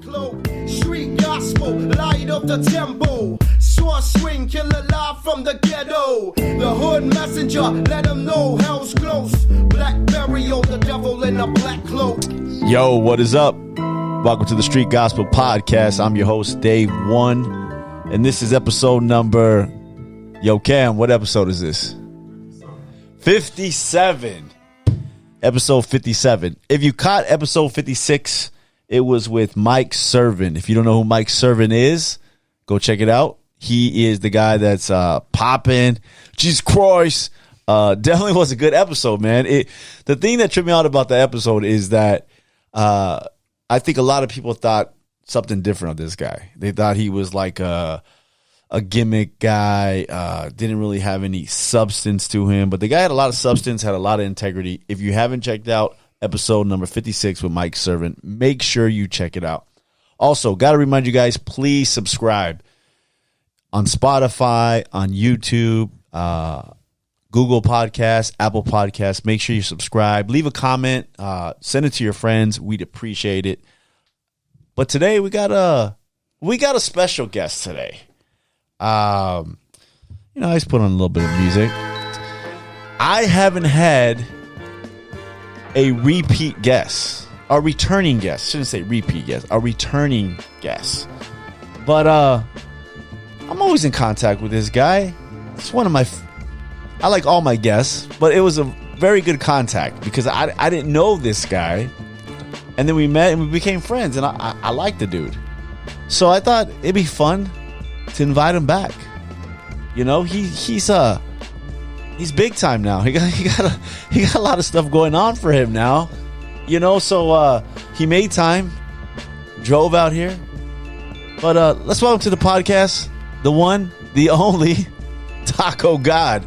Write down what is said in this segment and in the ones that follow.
cloak. Street gospel, light of the temple. Sword swing, killer live from the ghetto. The hood messenger, let them know hell's close. Blackberry on the devil in a black cloak. Yo, what is up? Welcome to the Street Gospel Podcast. I'm your host, Dave One. And this is episode number... Yo, Cam, what episode is this? 57. Episode 57. If you caught episode 56, it was with Mike Servin. If you don't know who Mike Servin is, go check it out. He is the guy that's popping. Jesus Christ. Definitely was a good episode, man. The thing that tripped me out about the episode is that I think a lot of people thought something different of this guy. They thought he was like a gimmick guy, didn't really have any substance to him. But the guy had a lot of substance, had a lot of integrity. If you haven't checked out episode number 56 with Mike Servin, make sure you check it out. Also, got to remind you guys, please subscribe on Spotify, on YouTube, Google Podcasts, Apple Podcasts. Make sure you subscribe. Leave a comment. Send it to your friends. We'd appreciate it. But today we got a special guest today. I just put on a little bit of music. I haven't had a repeat guest, a returning guest. Shouldn't say repeat guest, a returning guest. But I'm always in contact with this guy. It's one of my. I like all my guests, but it was a very good contact because I didn't know this guy, and then we met and we became friends, and I like the dude. So I thought it'd be fun to invite him back. You know, he's big time now. He got a lot of stuff going on for him now. You know, so he made time, drove out here. But let's welcome to the podcast, the one, the only, Taco God.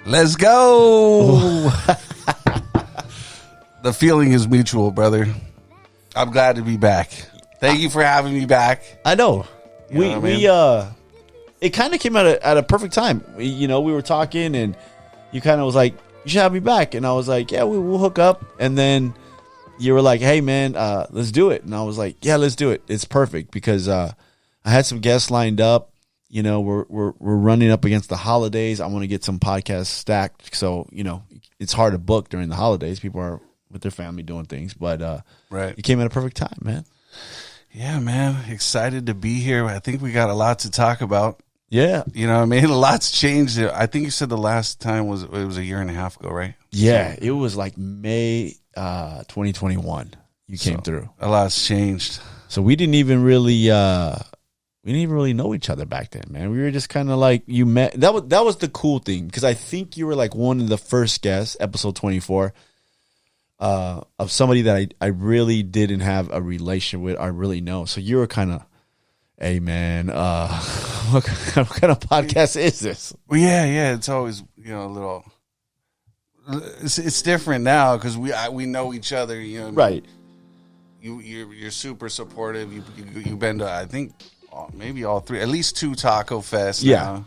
Let's go. The feeling is mutual, brother. I'm glad to be back. Thank you for having me back. I know. You We it kind of came at a perfect time. We were talking and you kind of was like, you should have me back. And I was like, yeah, we'll hook up. And then you were like, hey man, let's do it. And I was like, yeah, let's do it. It's perfect because I had some guests lined up. You know, we're running up against the holidays. I want to get some podcasts stacked. So, it's hard to book during the holidays. People are with their family doing things. But right. It came at a perfect time, man. Yeah, man. Excited to be here. I think we got a lot to talk about. Yeah. You know what I mean? A lot's changed. I think you said the last time was a year and a half ago, right? Yeah. It was like May 2021 you came through. A lot's changed. So we didn't even really know each other back then, man. We were just kind of like, you met. That was the cool thing because I think you were like one of the first guests, episode 24, of somebody that I really didn't have a relation with or really know. So you were kind of, hey man, what kind of podcast is this? Well, yeah. It's always a little. It's different now because we know each other. Right. You're super supportive. You've been to, I think, maybe all three, at least 2 Taco Fest. Yeah.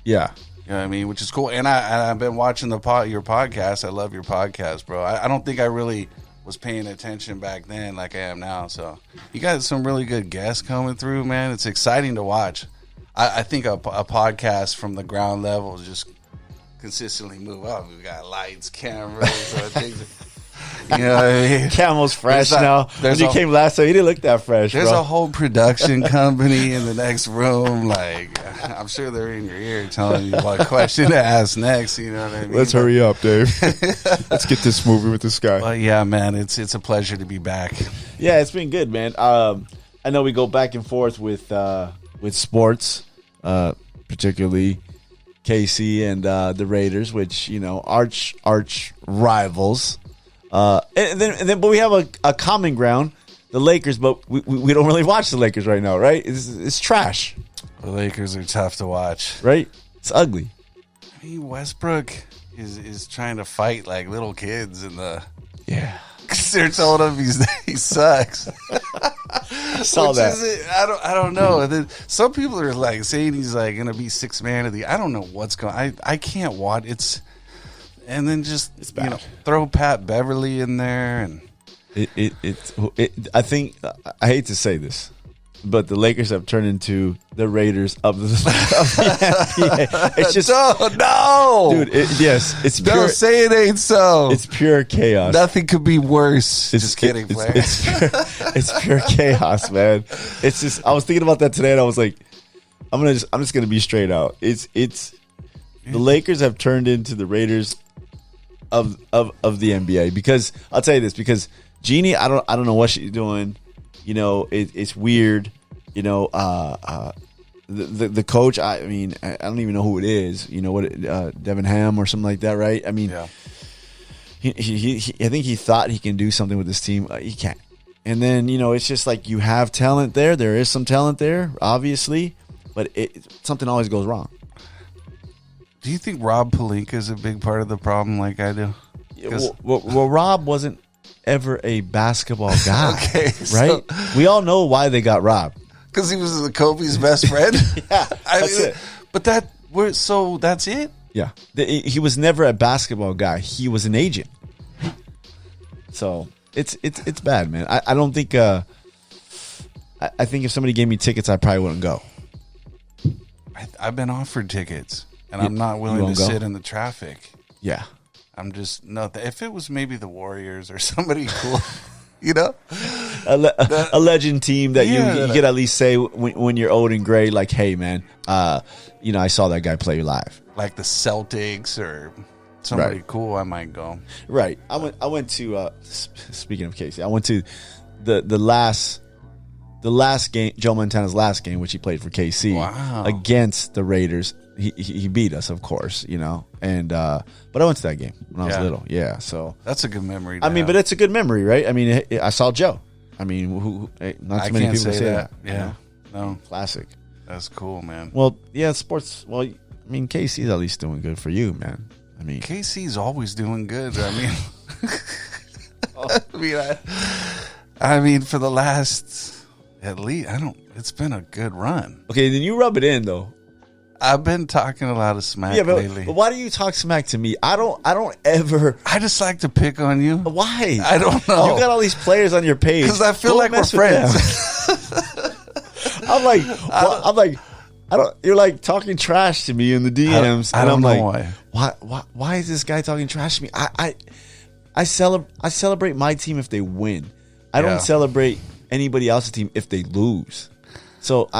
Yeah. You know what I mean? Which is cool. And I've been watching your podcast. I love your podcast, bro. I don't think I really was paying attention back then like I am now. So you got some really good guests coming through, man. It's exciting to watch. I think a podcast from the ground level is just consistently move up. We've got lights, cameras, things. You know what I mean? Camel's fresh now. When you came last time, he didn't look that fresh, There's bro. a whole production company in the next room. Like, I'm sure they're in your ear telling you what question to ask next. You know what I mean? Let's hurry up, Dave. Let's get this movie with this guy. Well, yeah, man, it's a pleasure to be back. Yeah, it's been good, man. I know we go back and forth with sports, particularly KC and the Raiders, which arch rivals. And then, but we have a common ground, the Lakers. But we don't really watch the Lakers right now, right? It's trash. The Lakers are tough to watch, right? It's ugly. I mean, Westbrook is trying to fight like little kids in the because they're told him he sucks. I saw that. I don't know. And then some people are like saying he's like going to be sixth man of the. I don't know what's going. I can't watch. And then just throw Pat Beverly in there, and I think I hate to say this, but the Lakers have turned into the Raiders of the NBA. It's just no, dude. Yes, it's pure. Don't say it ain't so. It's pure chaos. Nothing could be worse. Just kidding, player. It's pure chaos, man. It's just. I was thinking about that today, and I was like, I'm just gonna be straight out. It's the Lakers have turned into the Raiders of the NBA, because I'll tell you this, because Jeannie, I don't know what she's doing. You know, it's weird. You know, the coach. I mean, I don't even know who it is. You know what? Devin Ham or something like that, right? I mean, yeah. He I think he thought he can do something with this team. He can't. And then, you know, it's just like you have talent there. There is some talent there, obviously, but something always goes wrong. Do you think Rob Pelinka is a big part of the problem, like I do? Well, Rob wasn't ever a basketball guy, okay, right? We all know why they got Rob. Because he was Kobe's best friend. Yeah, that's it. But that's it. Yeah, he was never a basketball guy. He was an agent. So it's bad, man. I don't think. I think if somebody gave me tickets, I probably wouldn't go. I've been offered tickets, and I'm not willing to sit in the traffic. Yeah. I'm just if it was maybe the Warriors or somebody cool, you know, a legend team that you could at least say when you're old and gray, like, hey man, you know, I saw that guy play live, like the Celtics or somebody cool. I might go. Right. I went to speaking of Casey, I went to the last game, Joe Montana's last game, which he played for KC against the Raiders. He beat us, of course, you know, and but I went to that game when I was little. Yeah, so that's a good memory. I mean, but it's a good memory, right? I mean, I saw Joe. I mean, not too many people say that. Yeah, you know? No, classic. That's cool, man. Well, yeah, sports. Well, I mean, KC's at least doing good for you, man. I mean, KC's always doing good. I mean, I mean, for the last at least it's been a good run. Okay, then you rub it in though. I've been talking a lot of smack lately. But why do you talk smack to me? I don't ever. I just like to pick on you. Why? I don't know. You got all these players on your page because I feel like we're friends. I'm like, I don't. You're like talking trash to me in the DMs, I don't know why. Why is this guy talking trash to me? I celebrate my team if they win. I don't celebrate anybody else's team if they lose. So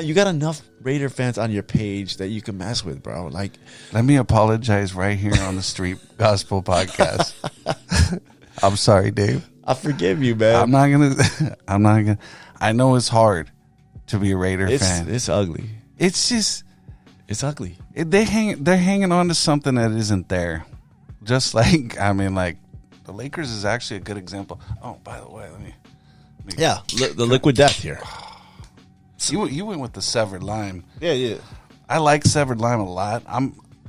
you got enough Raider fans on your page that you can mess with, bro. Like, let me apologize right here on the Street Gospel Podcast. I'm sorry, Dave. I forgive you, man. I'm not gonna. I know it's hard to be a Raider fan. It's ugly. It's ugly. They're hanging on to something that isn't there. Just like the Lakers is actually a good example. Oh, by the way, let me the liquid death here. You went with the severed lime. Yeah. I like severed lime a lot.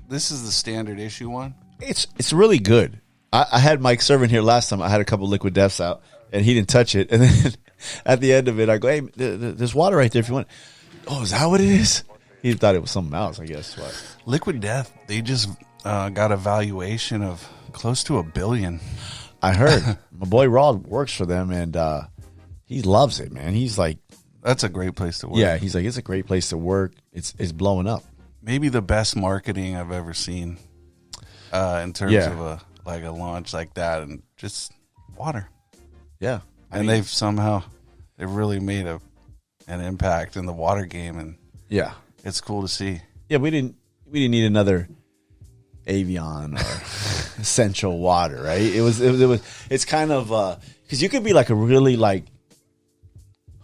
This is the standard issue one. It's really good. I had Mike Servant here last time. I had a couple liquid deaths out, and he didn't touch it. And then at the end of it, I go, "Hey, there's water right there if you want." Oh, is that what it is? He thought it was something else, I guess. But Liquid Death, they just got a valuation of close to $1 billion. I heard my boy Rod works for them, and he loves it, man. He's like, that's a great place to work. Yeah, he's like, it's a great place to work. It's blowing up. Maybe the best marketing I've ever seen in terms of a launch like that, and just water. Yeah, and they've really made an impact in the water game, and it's cool to see. Yeah, we didn't need another Avion or Essential Water, right? It's kind of because you could be like a really like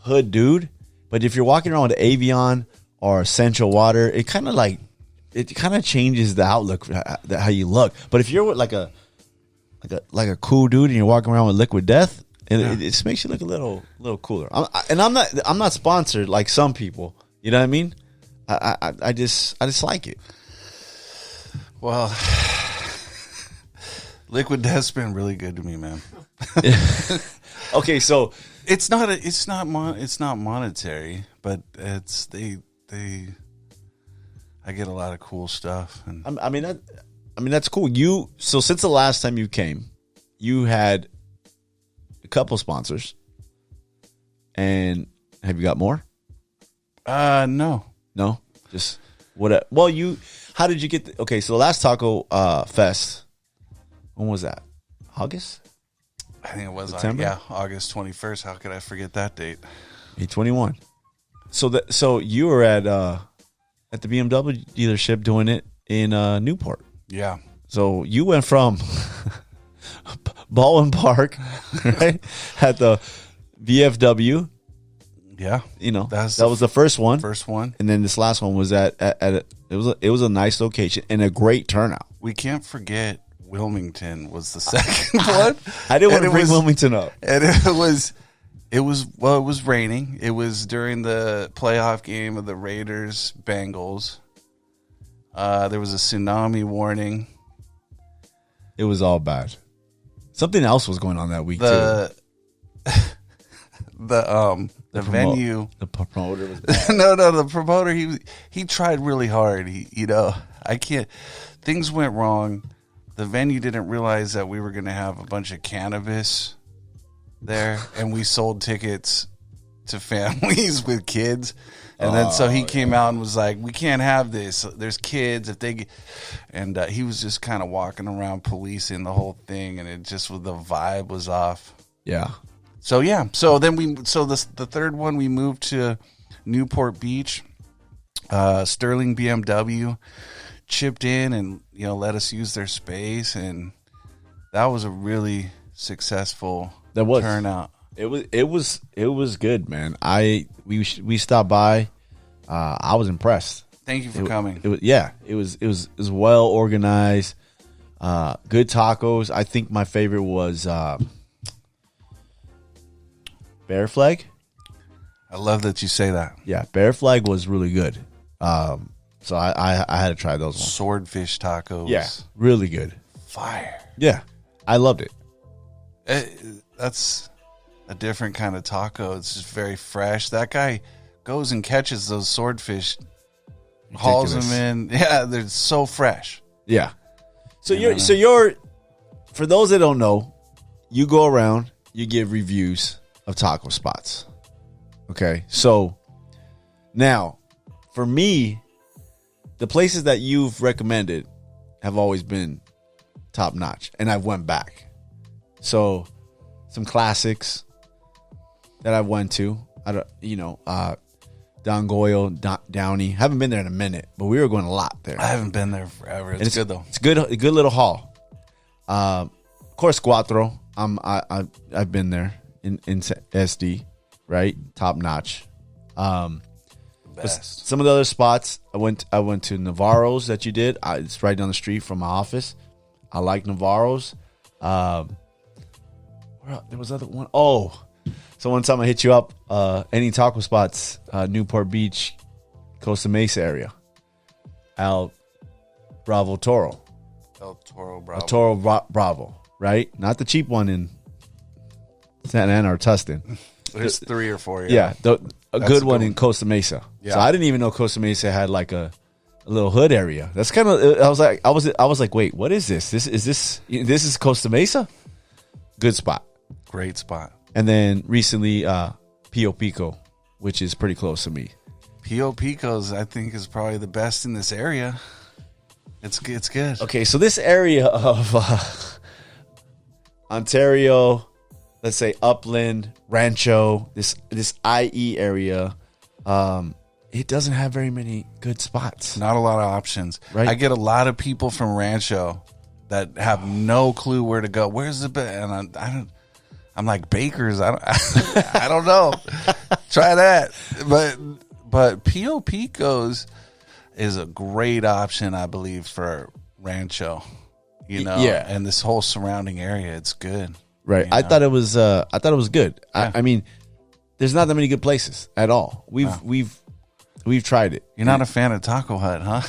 hood dude, but if you're walking around with Avion or Essential Water, it kind of changes the outlook, how you look. But if you're with like a cool dude and you're walking around with Liquid Death, it just makes you look a little cooler. I'm not sponsored like some people. You know what I mean? I just like it. Well, Liquid Death's been really good to me, man. Okay, so it's not monetary, but it's I get a lot of cool stuff, and I mean that's cool. So since the last time you came, you had couple sponsors. And have you got more? No. No, just what? Well, how did you get? Okay, so the last Taco Fest, when was that? August? I think it was September? August 21st. How could I forget that date? 8/21. So you were at the BMW dealership doing it in Newport. Yeah. So you went from Baldwin Park, right, at the VFW. Yeah. That was the first one. First one. And then this last one was it was a nice location and a great turnout. We can't forget Wilmington was the second one. I didn't want to bring Wilmington up. And it was raining. It was during the playoff game of the Raiders Bengals. There was a tsunami warning. It was all bad. Something else was going on that week too. The venue. The promoter was bad. No, the promoter, he tried really hard. I can't. Things went wrong. The venue didn't realize that we were going to have a bunch of cannabis there, and we sold tickets to families with kids. And then so he came out and was like, "We can't have this. There's kids if they get," and he was just kind of walking around policing the whole thing, and it just the vibe was off. Yeah. So yeah, so then the third one we moved to Newport Beach. Sterling BMW chipped in and let us use their space, and that was a really successful turnout. It was good, man. We stopped by. I was impressed. Thank you for coming. It was well organized. Good tacos. I think my favorite was Bear Flag. I love that you say that. Yeah, Bear Flag was really good. So I had to try those ones. Swordfish tacos. Yeah, really good. Fire. Yeah, I loved it. That's a different kind of taco. It's just very fresh. That guy goes and catches those swordfish, hauls them in. Yeah, they're so fresh. Yeah. So you're for those that don't know, you go around, you give reviews of taco spots. Okay, so now for me, the places that you've recommended have always been top notch, and I've went back. So some classics that I went to, Don Goyle, Downey. Haven't been there in a minute, but we were going a lot there. I haven't been there forever. It's good though. It's good, a good little haul. Of course, Cuatro. I've been there in SD, right? Top notch. Best. Some of the other spots, I went to Navarro's that you did. It's right down the street from my office. I like Navarro's. There was other one. Oh, so one time I hit you up. Any taco spots? Newport Beach, Costa Mesa area. El Toro Bravo. Toro Bravo, right? Not the cheap one in Santa Ana or Tustin. There's 3 or 4. Yeah, a good one in Costa Mesa. Yeah. So I didn't even know Costa Mesa had like a little hood area. That's kind of. I was like, wait, what is this? This is Costa Mesa. Good spot. Great spot. And then recently, Pio Pico, which is pretty close to me. Pio Pico's, I think, is probably the best in this area. It's good. Okay, so this area of Ontario, let's say Upland, Rancho, this IE area, it doesn't have very many good spots. Not a lot of options. Right. I get a lot of people from Rancho that have no clue where to go. Where's the and I'm like, Baker's. I don't know. Try that. But Pio Pico's is a great option, I believe, for Rancho. Yeah. And this whole surrounding area, it's good. Right. I thought it was good. Yeah. I mean, there's not that many good places at all. We've tried it. You're not a fan of Taco Hut, huh?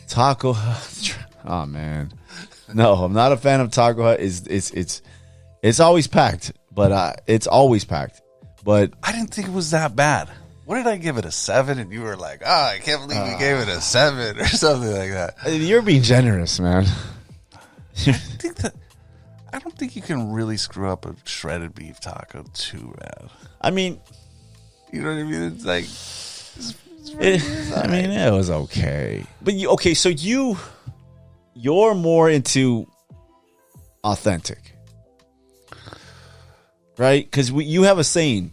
Taco Hut. Oh man. No, I'm not a fan of Taco Hut. It's always packed, but it's always packed. But I didn't think it was that bad. What did I give it, a 7? And you were like, oh, I can't believe you gave it a 7 or something like that. You're being generous, man. I don't don't think you can really screw up a shredded beef taco too bad. I mean, You know what I mean? It's like, it was okay. But so you're more into authentic, right? Because you have a saying,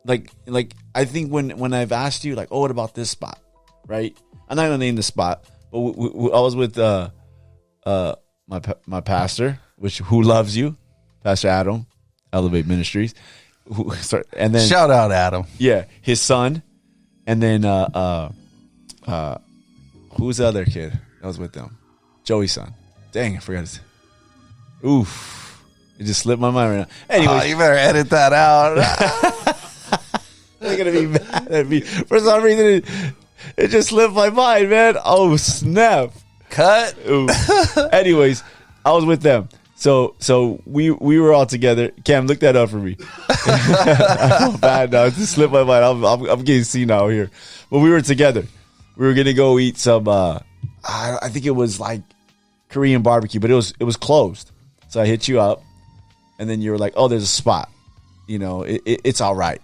like I think when I've asked you, like, oh, what about this spot, right? I'm not gonna name the spot, but I was with my pastor, who loves you, Pastor Adam, Elevate Ministries, and then shout out Adam. Yeah, his son, and then who's the other kid that was with them? Joey's son. Dang, I forgot his. Oof, it just slipped my mind right now. Anyways, You better edit that out. they're gonna be mad at me for some reason. It just slipped my mind, man. Oh snap! Cut. Ooh. Anyways, I was with them. So we were all together. Cam, look that up for me. I feel bad now. It just slipped my mind. I'm getting senile here. But we were together. We were gonna go eat some. I think it was like Korean barbecue, but it was closed. So I hit you up, and then you were like, "Oh, there's a spot. You know, it's all right."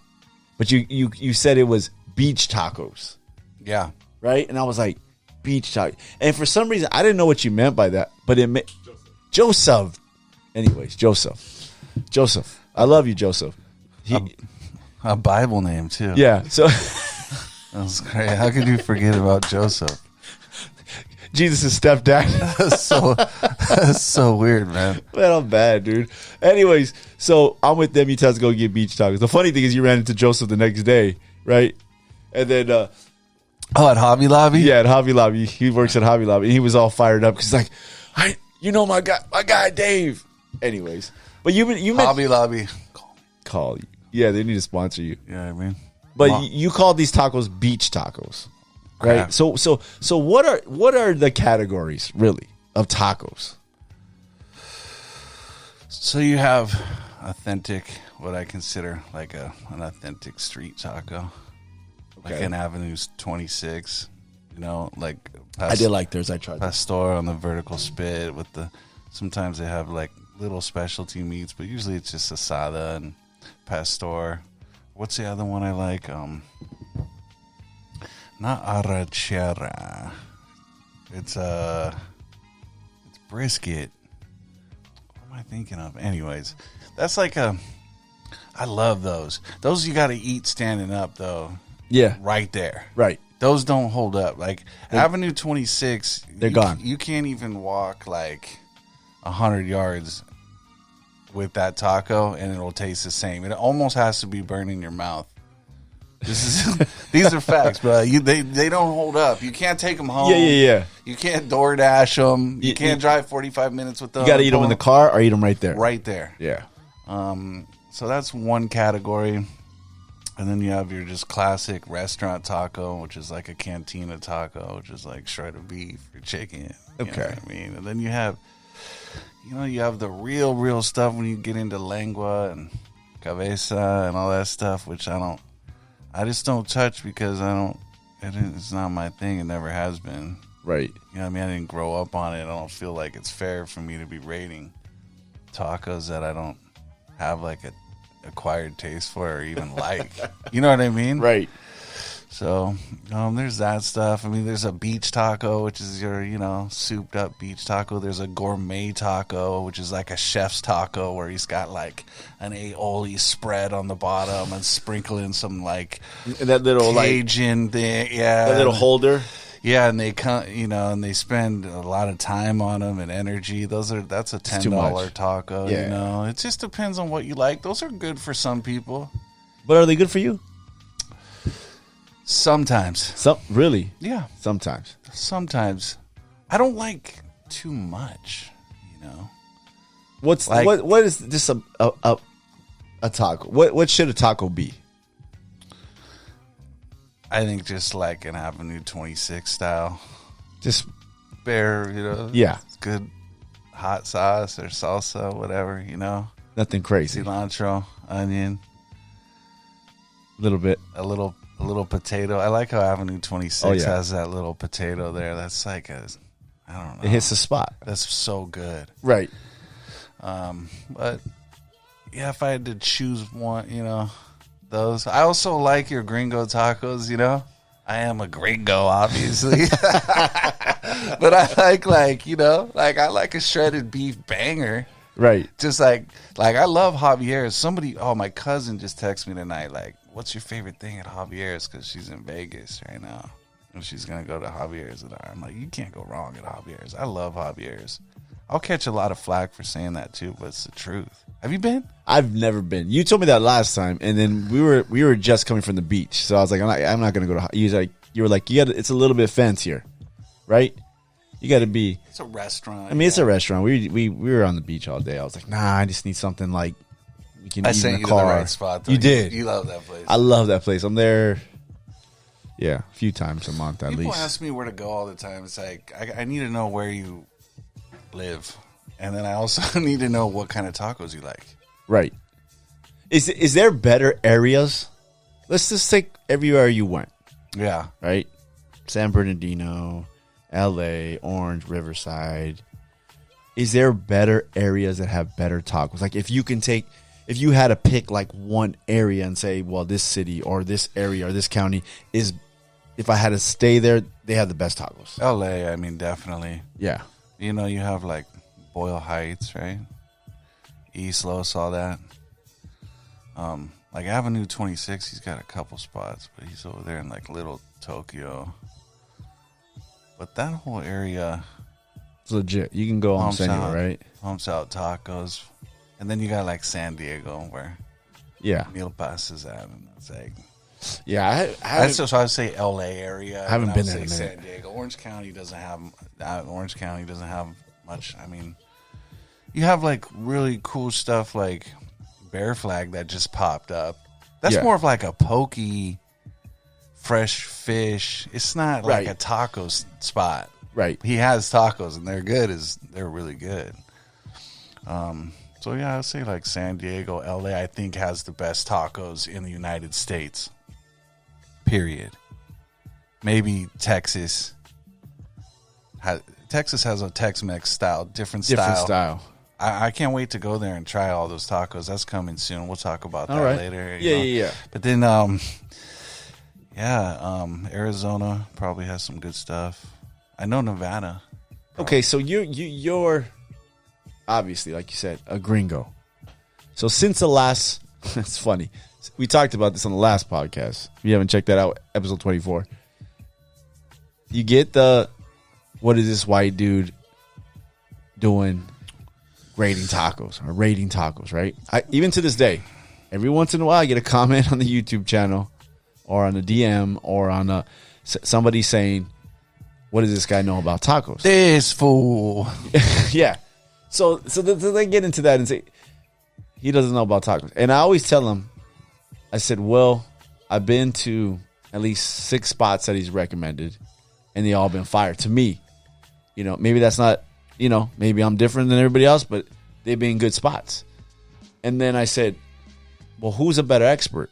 But you said it was beach tacos, Yeah. right? And I was like, beach tacos. And for some reason, I didn't know what you meant by that. But it meant Joseph. Anyways, Joseph. I love you, Joseph. A Bible name too. Yeah. So That's great. How could you forget about Joseph? Jesus' stepdad. That's so weird, man. Man, I'm bad, dude. Anyways, so I'm with them. You tell us to go get beach tacos. The funny thing is, you ran into Joseph the next day, right? And then, at Hobby Lobby? yeah, at Hobby Lobby. He works at Hobby Lobby, and he was all fired up because, like, my guy Dave. Anyways, but you meant Hobby Lobby. call you. Yeah, they need to sponsor you. You know what I mean? But you called these tacos beach tacos, right? Crap. So what are the categories really of tacos? So you have authentic, what I consider like an authentic street taco, like Okay. an Avenues 26. You know, like I did like theirs. I tried. Pastor on the vertical spit with the. Sometimes they have like little specialty meats, but usually it's just asada and pastor. What's the other one I like? Not arrachera. It's brisket. What am I thinking of? Anyways, that's like I love those. Those you got to eat standing up though. Yeah. Right there. Right. Those don't hold up. Like Avenue 26, They're gone. You can't even walk like 100 yards with that taco and it'll taste the same. It almost has to be burning your mouth. These are facts, bro. They don't hold up. You can't take them home. Yeah. You can't DoorDash them. You can't you- drive 45 minutes with them. You got to eat them in the car or eat them right there. Right there. Yeah. So that's one category. And then you have your just classic restaurant taco, which is like a cantina taco, which is like shredded beef or chicken. You know Okay. what I mean? And then you have the real stuff when you get into lengua and cabeza and all that stuff, which I just don't touch because it's not my thing. It never has been. Right. You know what I mean? I didn't grow up on it. I don't feel like it's fair for me to be rating tacos that I don't have like a acquired taste for or even like. You know what I mean? Right. So there's that stuff. I mean, there's a beach taco, which is your, souped up beach taco. There's a gourmet taco, which is like a chef's taco where he's got like an aioli spread on the bottom and sprinkling some like That little Cajun thing. Yeah. that little holder. Yeah, and they come, and they spend a lot of time on them and energy. That's a too $10 much. taco. Yeah. It just depends on what you like. Those are good for some people. But are they good for you? Sometimes, Really? yeah, Sometimes. sometimes. I don't like too much. What's Like- what is just a taco? What should a taco be? I think just like an Avenue 26 style, Just bare, Yeah. good hot sauce or salsa, whatever, nothing crazy. cilantro, onion. A little bit. A little potato. I like how Avenue 26 Oh, yeah. has that little potato there. That's like I don't know. It hits the spot. That's so good. Right. But yeah, if I had to choose one, those. I also like your gringo tacos, I am a gringo, obviously. But I like, I like a shredded beef banger. Right. Just like I love Javier's. My cousin just texted me tonight, like, what's your favorite thing at Javier's? Because she's in Vegas right now. And she's going to go to Javier's. I'm like, you can't go wrong at Javier's. I love Javier's. I'll catch a lot of flack for saying that too, but it's the truth. Have you been? I've never been. You told me that last time, and then we were just coming from the beach, so I was like, I'm not going to go to. You were like, it's a little bit fancier, right? You got to be. It's a restaurant. I mean, it's a restaurant. We were on the beach all day. I was like, I just need something like we can. I eat sent in you the to the car. right spot. Though. You did. You love that place. I love that place. I'm there. Yeah, a few times a month at People least. ask me where to go all the time. It's like I need to know where you live, and then I also need to know what kind of tacos you like. Right. Is there better areas? Let's just take everywhere you went. Yeah. Right? San Bernardino, LA, Orange, Riverside. Is there better areas that have better tacos? Like if you had to pick like one area and say, well, this city or this area or this county is, if I had to stay there, they have the best tacos. LA, I mean, definitely. Yeah. You have like Boyle Heights, right? East Los, all that. Like Avenue 26, he's got a couple spots, but he's over there in like Little Tokyo. But that whole area, It's legit. You can go almost anywhere, right? Pumps out tacos. And then you got like San Diego where Yeah. Neil Pass is at, and it's like, Yeah. that's just, I would say LA area. I haven't and been would there in a say minute. San Diego. Orange County doesn't have much. I mean, you have like really cool stuff like Bear Flag that just popped up. That's Yeah. more of like a pokey, fresh fish. It's not like Right. a taco spot. Right. He has tacos and they're good. They're really good. So yeah, I'd say like San Diego, LA, I think has the best tacos in the United States. Period. Maybe Texas. Texas has a Tex-Mex style, different style. I can't wait to go there and try all those tacos. That's coming soon. We'll talk about that All right. later. Yeah. But then, Arizona probably has some good stuff. I know Nevada. Okay, so you're obviously, like you said, a gringo. So since the last, it's funny. We talked about this on the last podcast. If you haven't checked that out, episode 24. You get what is this white dude doing grading tacos or rating tacos, right? Even to this day, every once in a while I get a comment on the YouTube channel or on a DM or on somebody saying, what does this guy know about tacos? This fool. Yeah. So they get into that and say, he doesn't know about tacos. And I always tell him, I said, well, I've been to at least 6 spots that he's recommended, and they all been fire to me. Maybe that's not, maybe I'm different than everybody else, but they've been good spots. And then I said, well, who's a better expert?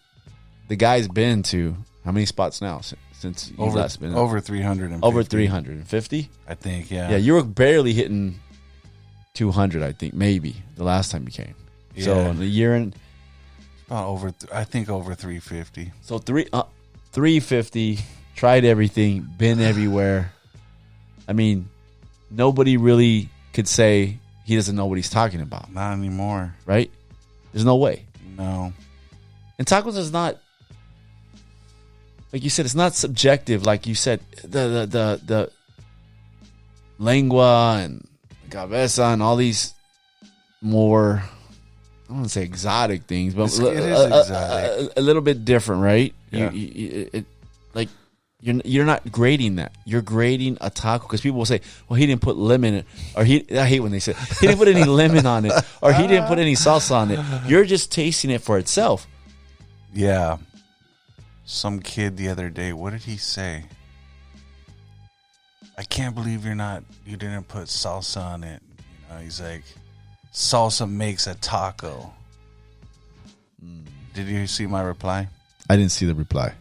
The guy's been to how many spots now since you last been? Over 350. Over 350? I think, yeah. Yeah, you were barely hitting 200, I think, maybe, the last time you came. Yeah. So in a year and About over 350. so 350, tried everything, been everywhere. I mean, nobody really could say he doesn't know what he's talking about, Not anymore. right? There's no way. No. And tacos is not, like you said, it's not subjective. Like you said, the lengua and cabeza and all these more, I don't want to say exotic things, but It is exotic. a little bit different, right? Yeah. You're not grading that. You're grading a taco because people will say, "Well, he didn't put lemon in it," or I hate when they say he didn't put any lemon on it, or he didn't put any salsa on it. You're just tasting it for itself. Yeah. Some kid the other day, what did he say? I can't believe you didn't put salsa on it. He's like, salsa makes a taco. Did you see my reply? I didn't see the reply.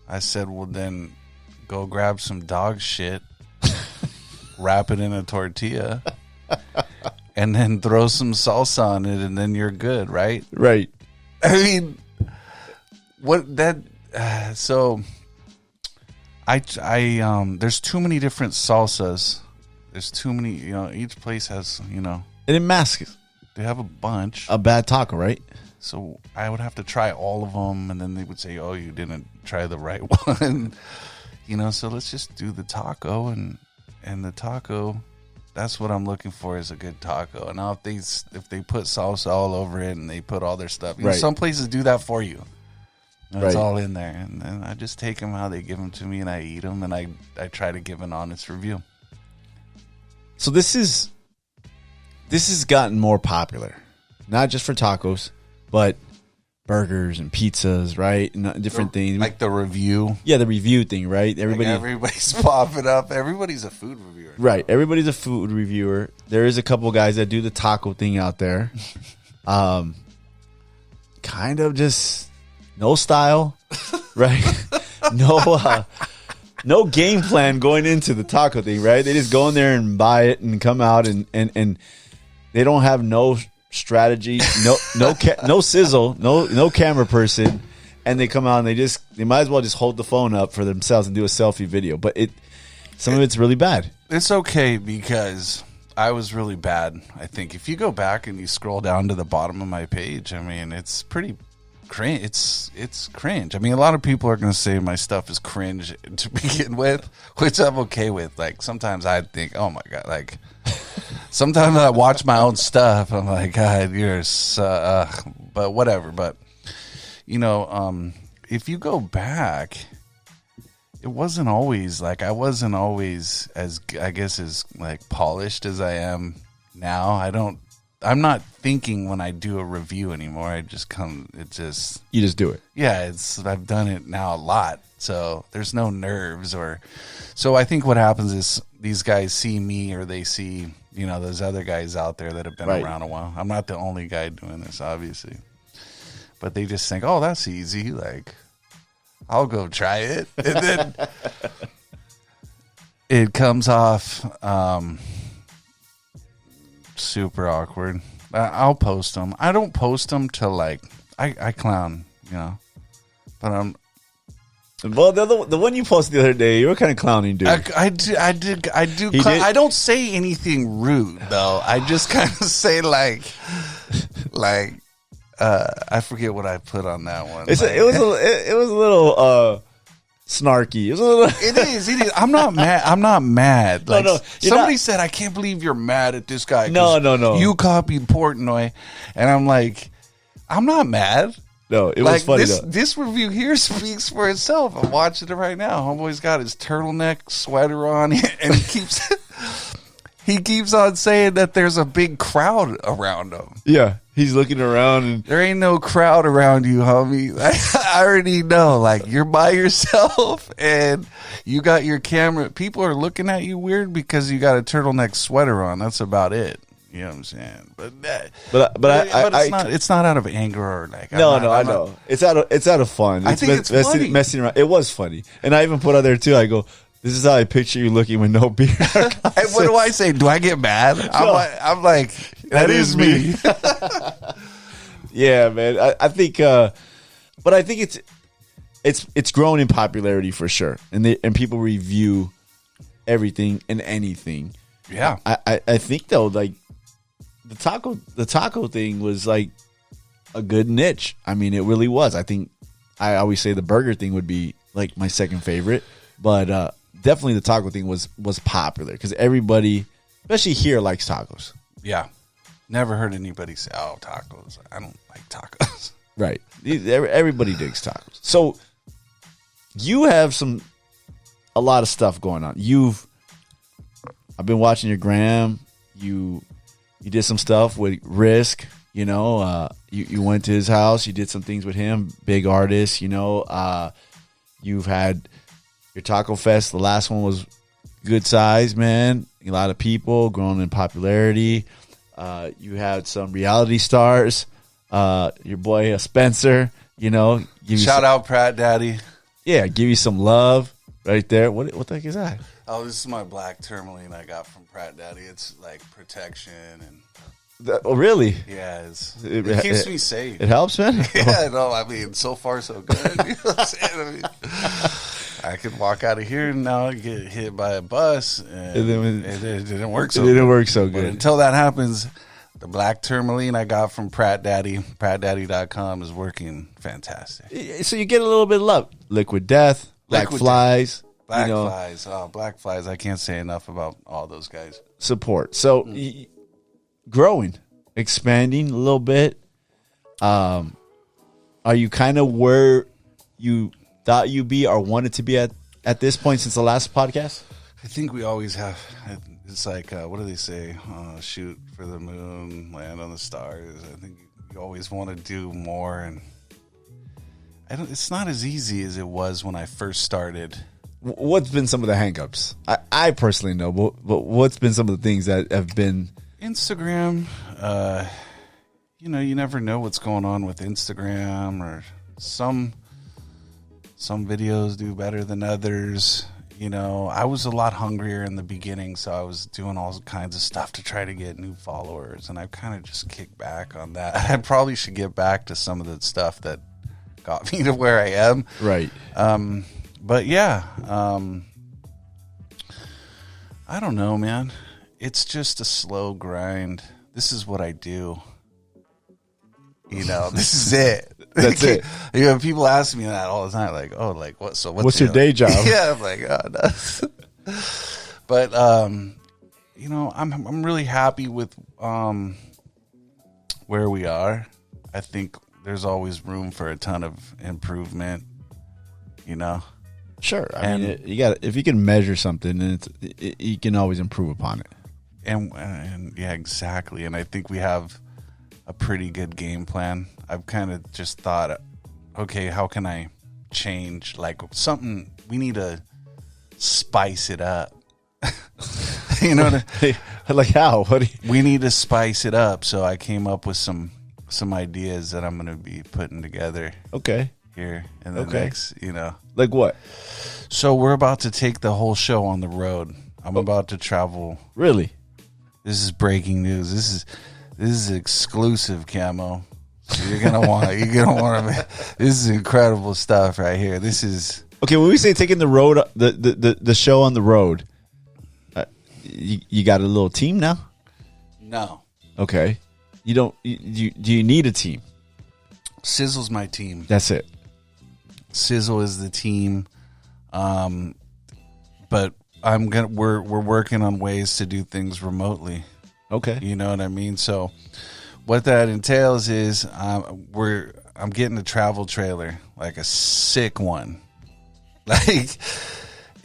I said, well, then go grab some dog shit, wrap it in a tortilla, and then throw some salsa on it, and then you're good, right? Right. I mean, what that? So, I there's too many different salsas. There's too many. Each place has, And it masks they have a bunch. a bad taco, right? So I would have to try all of them, and then they would say, "Oh, you didn't try the right one." So let's just do the taco, and the taco. That's what I'm looking for, is a good taco. And now if they put salsa all over it and they put all their stuff, Right. some places do that for you. And Right. It's all in there, and then I just take them how they give them to me, and I eat them, and I try to give an honest review. So this has gotten more popular, not just for tacos, but burgers and pizzas, right? And different things. Like the review. Yeah, the review thing, right? Everybody's popping up. Everybody's a food reviewer. Right. Everybody's a food reviewer. There is a couple guys that do the taco thing out there. Kind of just no style, right? No game plan going into the taco thing, right? They just go in there and buy it and come out and they don't have no strategy, no sizzle, no camera person, and they come out and they might as well just hold the phone up for themselves and do a selfie video. But some of it's really bad. It's okay, because I was really bad. I think if you go back and you scroll down to the bottom of my page, I mean, it's pretty cringe. It's cringe. I mean, a lot of people are going to say my stuff is cringe to begin with, which I'm okay with. Like, sometimes I think, oh my God, like, sometimes I watch my own stuff. I'm like, God, you're but whatever. But, if you go back, it wasn't always like, I wasn't always as like polished as I am now. I'm not thinking when I do a review anymore. You just do it. Yeah, I've done it now a lot. So there's no nerves so I think what happens is these guys see me, or they see, those other guys out there that have been Right. around a while. I'm not the only guy doing this, obviously. But they just think, oh, that's easy. Like, I'll go try it. And then it comes off super awkward. I'll post them. I don't post them to, like, I clown, but Well, the one you posted the other day, you were kind of clowning, dude. I do. did? I don't say anything rude though. I just kind of say like, I forget what I put on that one. It was a little snarky. It was a little. It is. I'm not mad. Like, no. Somebody said, I can't believe you're mad at this guy. No. You copied Portnoy, and I'm like, I'm not mad. No, it was funny though. This review here speaks for itself. I'm watching it right now. Homeboy's got his turtleneck sweater on, and he keeps on saying that there's a big crowd around him. Yeah, he's looking around and There ain't no crowd around you, homie. I already know. Like, you're by yourself and you got your camera. People are looking at you weird because you got a turtleneck sweater on. That's about it. You know what I'm saying? But it's not out of anger or like. I know. It's out of fun. I think it's funny. Messing around. It was funny, and I even put out there too. I go, "This is how I picture you looking with no beard." And what do I say? Do I get mad? I'm like, that is me. Yeah, man. I think, but I think it's grown in popularity for sure, and people review everything and anything. Yeah, I think though, like the taco thing was like a good niche. I mean, it really was. I think I always say the burger thing would be like my second favorite, but definitely the taco thing was popular because everybody, especially here, likes tacos. yeah. Never heard anybody say, "Oh, tacos." I don't like tacos. Right. Everybody digs tacos. So you have a lot of stuff going on. I've been watching your gram. You did some stuff with Risk. You went to his house. You did some things with him. Big artist. You've had your Taco Fest. The last one was good size, man. A lot of people growing in popularity. You had some reality stars. Your boy Spencer. Shout out Pratt Daddy. Yeah, give you some love. right there. What the heck is that? Oh, this is my black tourmaline I got from Pratt Daddy. It's like protection and Oh, really? yeah, it keeps me safe. It helps, man. Yeah, no, I mean, so far so good. You know what I'm saying? I mean, I could walk out of here and now get hit by a bus, and it didn't work so. It didn't work so But good. until that happens, the black tourmaline I got from Pratt Daddy, PrattDaddy.com, is working fantastic. So you get a little bit of love. Liquid Death, Black Liquid Flies, Black you know, Flies, Black Flies. I can't say enough about all those guys. support. So growing, expanding a little bit. Are you kind of where you thought you'd be or wanted to be at this point since the last podcast? I think we always have. It's like, what do they say? Shoot for the moon, land on the stars. I think you always want to do more, and it's not as easy as it was when I first started. What's been some of the hangups? I personally know, but what's been some of the things that have been Instagram? You never know what's going on with Instagram, or some videos do better than others. I was a lot hungrier in the beginning, so I was doing all kinds of stuff to try to get new followers, and I've kind of just kicked back on that. I probably should get back to some of the stuff that got me to where I am. right. But yeah, I don't know, man. It's just a slow grind. This is what I do. This is it. That's it. People ask me that all the time, like, "Oh, like what? So What's your day job?" Yeah, I'm like, "Oh, no." But I'm really happy with where we are. I think there's always room for a ton of improvement. Sure. I mean, you got if you can measure something, then you can always improve upon it. And yeah, exactly. And I think we have a pretty good game plan. I've kind of just thought, okay, how can I change? Like something, we need to spice it up. Like how? We need to spice it up. So I came up with some ideas that I'm going to be putting together. Okay. Here in the next, Like what? So we're about to take the whole show on the road. I'm about to travel. Really? This is breaking news. This is exclusive, Camo. So you're gonna want to. This is incredible stuff right here. This is okay. When we say taking the road, the show on the road, you got a little team now. no. Okay. You don't. Do you need a team? Sizzle's my team. That's it. Sizzle is the team. But we're working on ways to do things remotely. Okay. You know what I mean? So what that entails is I'm getting a travel trailer, like a sick one.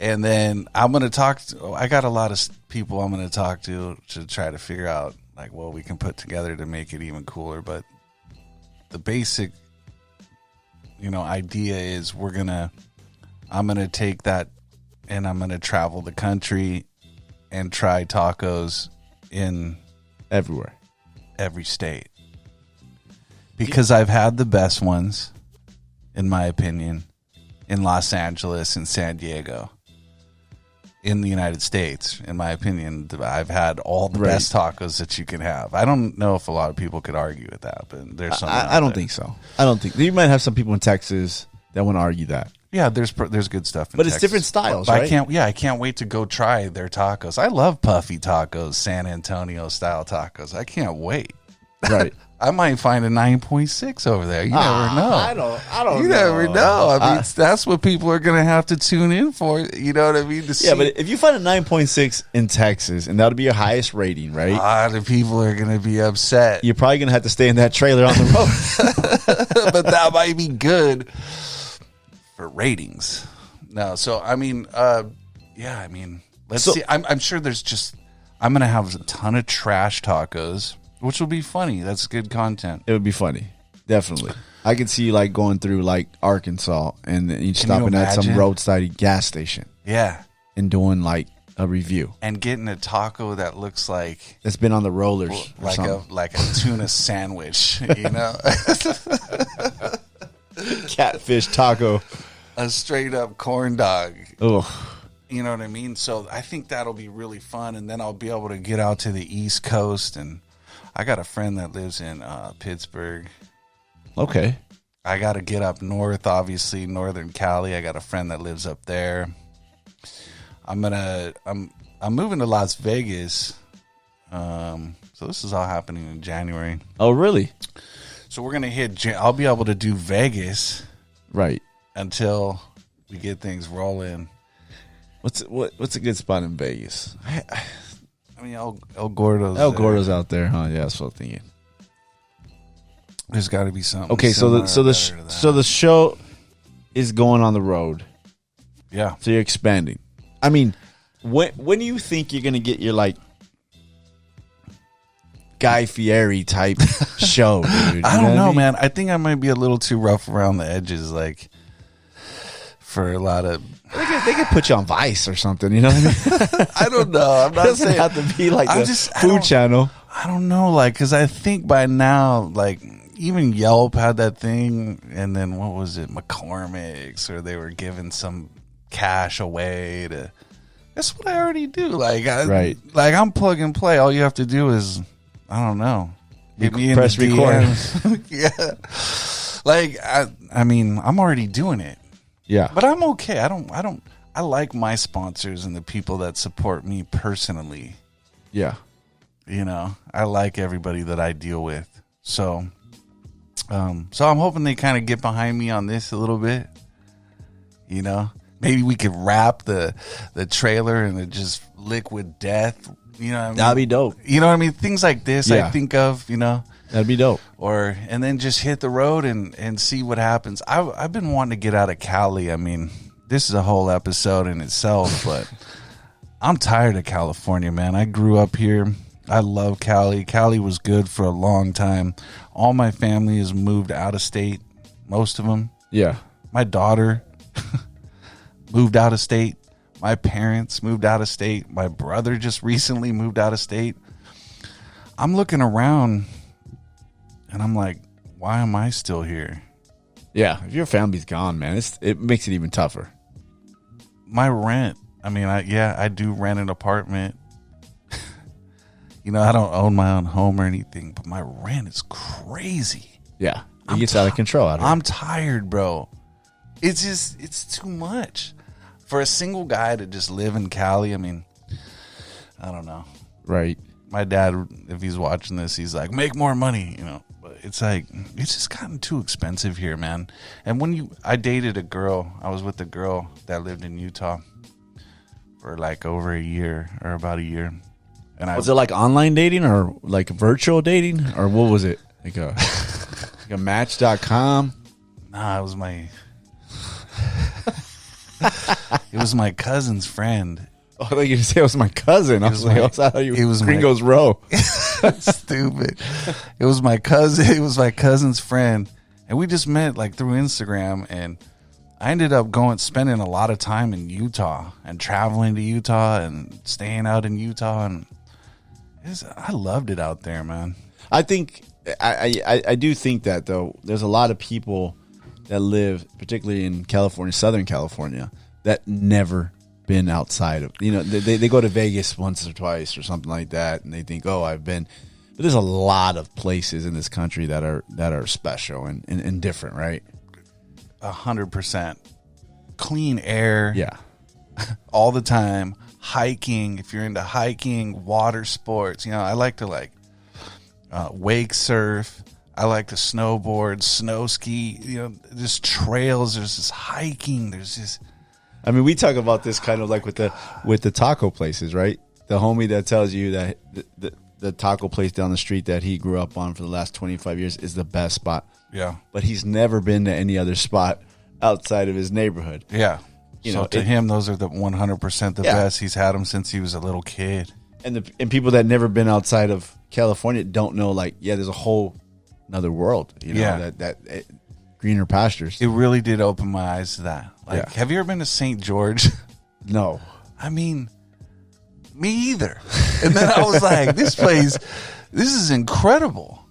And then I'm going to talk to, I got a lot of people I'm going to talk to try to figure out like what we can put together to make it even cooler. But the basic, idea is I'm going to take that and I'm going to travel the country and try tacos in Everywhere. every state. Because I've had the best ones, in my opinion, in Los Angeles and San Diego. In the United States, in my opinion, I've had all the best tacos that you can have. I don't know if a lot of people could argue with that, but there's something. I don't think so. I don't think you might have some people in Texas that want to argue that. Yeah, there's good stuff in But Texas. it's different styles, But right? I can't wait to go try their tacos. I love puffy tacos, San Antonio style tacos. I can't wait. Right. I might find a 9.6 over there. You never know. I don't You know. never know. I mean, that's what people are going to have to tune in for. You know what I mean? To see. Yeah, but if you find a 9.6 in Texas, and that'll be your highest rating, right? a lot of people are going to be upset. You're probably gonna have to stay in that trailer on the road. But that might be good for ratings. No, so I mean, let's see. I'm sure I'm going to have a ton of trash tacos, which will be funny. That's good content. It would be funny, definitely. I could see you like going through like Arkansas and then you stopping at some imagine? roadside gas station Yeah. and doing like a review And getting a taco that looks like that's been on the rollers, or something. like a tuna sandwich, catfish taco. a straight up corn dog. Oh, You know what I mean? So I think that'll be really fun, and then I'll be able to get out to the East Coast. And I got a friend that lives in Pittsburgh. okay. I got to get up north, obviously, Northern Cali. I got a friend that lives up there. I'm moving to Las Vegas. So this is all happening in January. Oh, really? So we're gonna I'll be able to do Vegas Right. until we get things rolling. What's a good spot in Vegas? I mean, El Gordo's. El there. Gordo's out there, huh? Yeah, that's what I'm thinking. There's got to be something. Okay, so the show is going on the road. yeah. So you're expanding. I mean, when do you think you're gonna get your like Guy Fieri type show, dude? I don't what know, mean? man. I think I might be a little too rough around the edges, like for a lot of. They could put you on Vice or something. You know what I mean? I don't know. I'm It not doesn't saying. have to be like I'm the just- I Food don't- Channel. I don't know, like, because I think by now, like, even Yelp had that thing, and then what was it, McCormick's, or they were giving some cash away to. That's what I already do. Like, Right. Like, I'm plug and play. All you have to do is, I don't know, hit me in press the record. DMs. Yeah. Like, I mean, I'm already doing it, Yeah, but I'm okay. I like my sponsors and the people that support me personally. yeah. You know, I like everybody that I deal with. So I'm hoping they kind of get behind me on this a little bit. You know, maybe we could wrap the trailer and it just liquid death. You know what I mean? That'd be dope. You know what I mean? Things like this Yeah. I think of, you know, That'd be dope. and then just hit the road and see what happens. I've been wanting to get out of Cali. I mean, this is a whole episode in itself, but I'm tired of California, man. I grew up here. I love Cali. Cali was good for a long time. All my family has moved out of state, most of them. Yeah, My daughter moved out of state. My parents moved out of state. My brother just recently moved out of state. I'm looking around and I'm like, why am I still here? yeah. If your family's gone, man, it makes it even tougher. My rent. I mean, I do rent an apartment. You know, I don't own my own home or anything, but my rent is crazy. Yeah, it gets out of control. Out of I'm tired, bro. It's too much for a single guy to just live in Cali. I mean, I don't know. right. My dad, if he's watching this, he's like, make more money, you know. But it's like, it's just gotten too expensive here, man. And I dated a girl. I was with a girl that lived in Utah for like over a year or about a year. And Was it like online dating or like virtual dating or what was it? Like a Match.com? Nah, it was my cousin's friend. Oh, I thought you say it was my cousin. I was like, was oh, you it was my- Gringos Row. Stupid. It was my cousin. It was my cousin's friend, and we just met like through Instagram. And I ended up spending a lot of time in Utah and traveling to Utah and staying out in Utah, and I loved it out there, man. I think I do think that though there's a lot of people that live, particularly in California, Southern California, that never been outside of, you know, they go to Vegas once or twice or something like that, and they think, oh, I've been. But there's a lot of places in this country that are special and different, right? 100%. Clean air. Yeah, All the time. Hiking, if you're into hiking, water sports, you know, I like to wake surf. I like to snowboard, snow ski, you know, just trails. There's this hiking. There's this. I mean, we talk about this kind of like with the taco places, right? The homie that tells you that the taco place down the street that he grew up on for the last 25 years is the best spot. Yeah. But he's never been to any other spot outside of his neighborhood. Yeah. You So know, to him, those are the 100% the Yeah. best. He's had them since he was a little kid. And people that never been outside of California don't know, like, yeah, there's a whole another world, you know, Yeah. that greener pastures. It really did open my eyes to that. Like, Yeah. have you ever been to St. George? No. I mean, me either. And then I was like, this is incredible.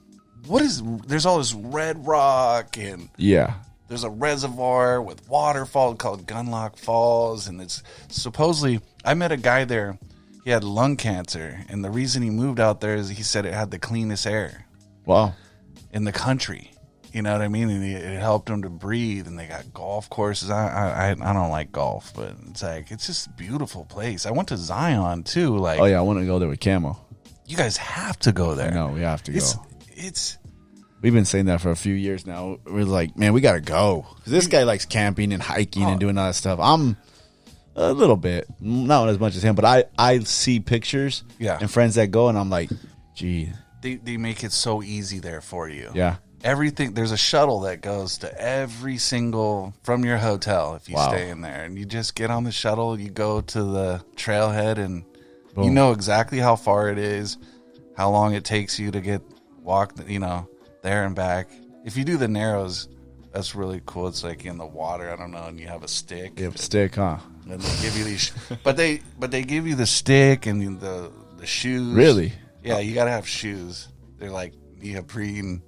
There's all this red rock and Yeah. there's a reservoir with waterfall called Gunlock Falls, and it's supposedly, I met a guy there, he had lung cancer, and the reason he moved out there is he said it had the cleanest air Wow. in the country. You know what I mean? And it helped him to breathe, and they got golf courses. I don't like golf, but it's like, it's just a beautiful place. I went to Zion too. Like, Oh yeah, I want to go there with Camo. you guys have to go there. No, we have to go. It's We've been saying that for a few years now. We're like, man, we got to go. 'Cause this guy likes camping and hiking and doing all that stuff. I'm a little bit, not as much as him, but I see pictures and friends that go, and I'm like, gee. they make it so easy there for you. Yeah. Everything, there's a shuttle that goes to every single, from your hotel if you Wow. stay in there, and you just get on the shuttle, you go to the trailhead, and you Boom. know exactly how far it is, how long it takes you to walk there and back. If you do the Narrows, that's really cool. It's like in the water, I don't know, and you have a stick. You have a stick, huh? And they give you these, but they give you the stick and the shoes. Really? Yeah, you gotta have shoes. They're like neoprene.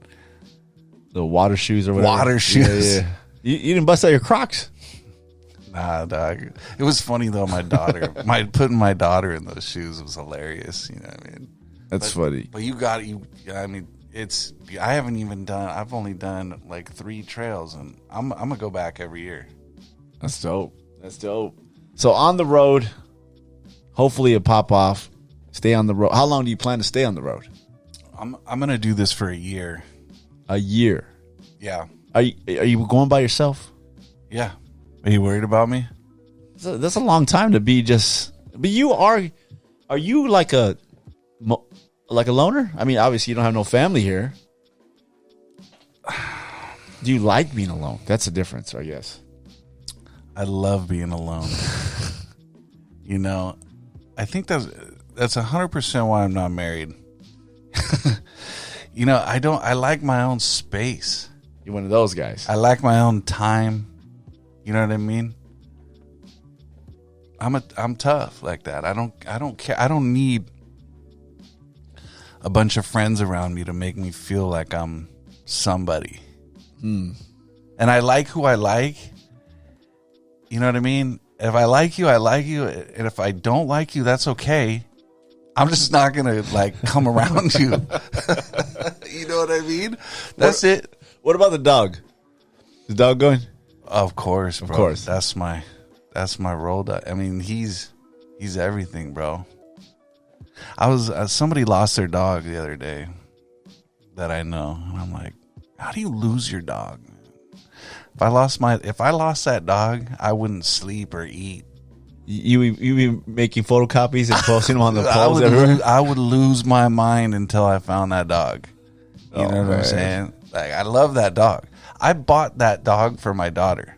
The water shoes or whatever. Water shoes. Yeah. You didn't bust out your Crocs? Nah, dog. It was funny though. My daughter, putting my daughter in those shoes was hilarious. You know what I mean? That's funny. But I mean, I haven't even done. I've only done like 3 trails, and I'm gonna go back every year. That's dope. That's dope. So on the road, hopefully it pop off. Stay on the road. How long do you plan to stay on the road? I'm gonna do this for a year. A year. Yeah, Are you going by yourself? yeah. Are you worried about me? That's a long time to be just. But you are you like a loner? I mean, obviously you don't have no family here. Do you like being alone? That's the difference, I guess. I love being alone. You know, I think that's 100% why I'm not married. You know, I like my own space. You're one of those guys. I like my own time. You know what I mean? I'm tough like that. I don't care. I don't need a bunch of friends around me to make me feel like I'm somebody. And I like who I like. You know what I mean? If I like you, I like you. And if I don't like you, that's okay. I'm just not going to like come around you. You know what I mean? That's it. What about the dog? Is the dog going? Of course, bro. Of course. That's my role. I mean, he's everything, bro. I was somebody lost their dog the other day that I know, and I'm like, how do you lose your dog? If I lost that dog, I wouldn't sleep or eat. You be making photocopies and posting them on the poles everywhere? I would lose my mind until I found that dog. You Oh, know what man. I'm saying? Like, I love that dog. I bought that dog for my daughter.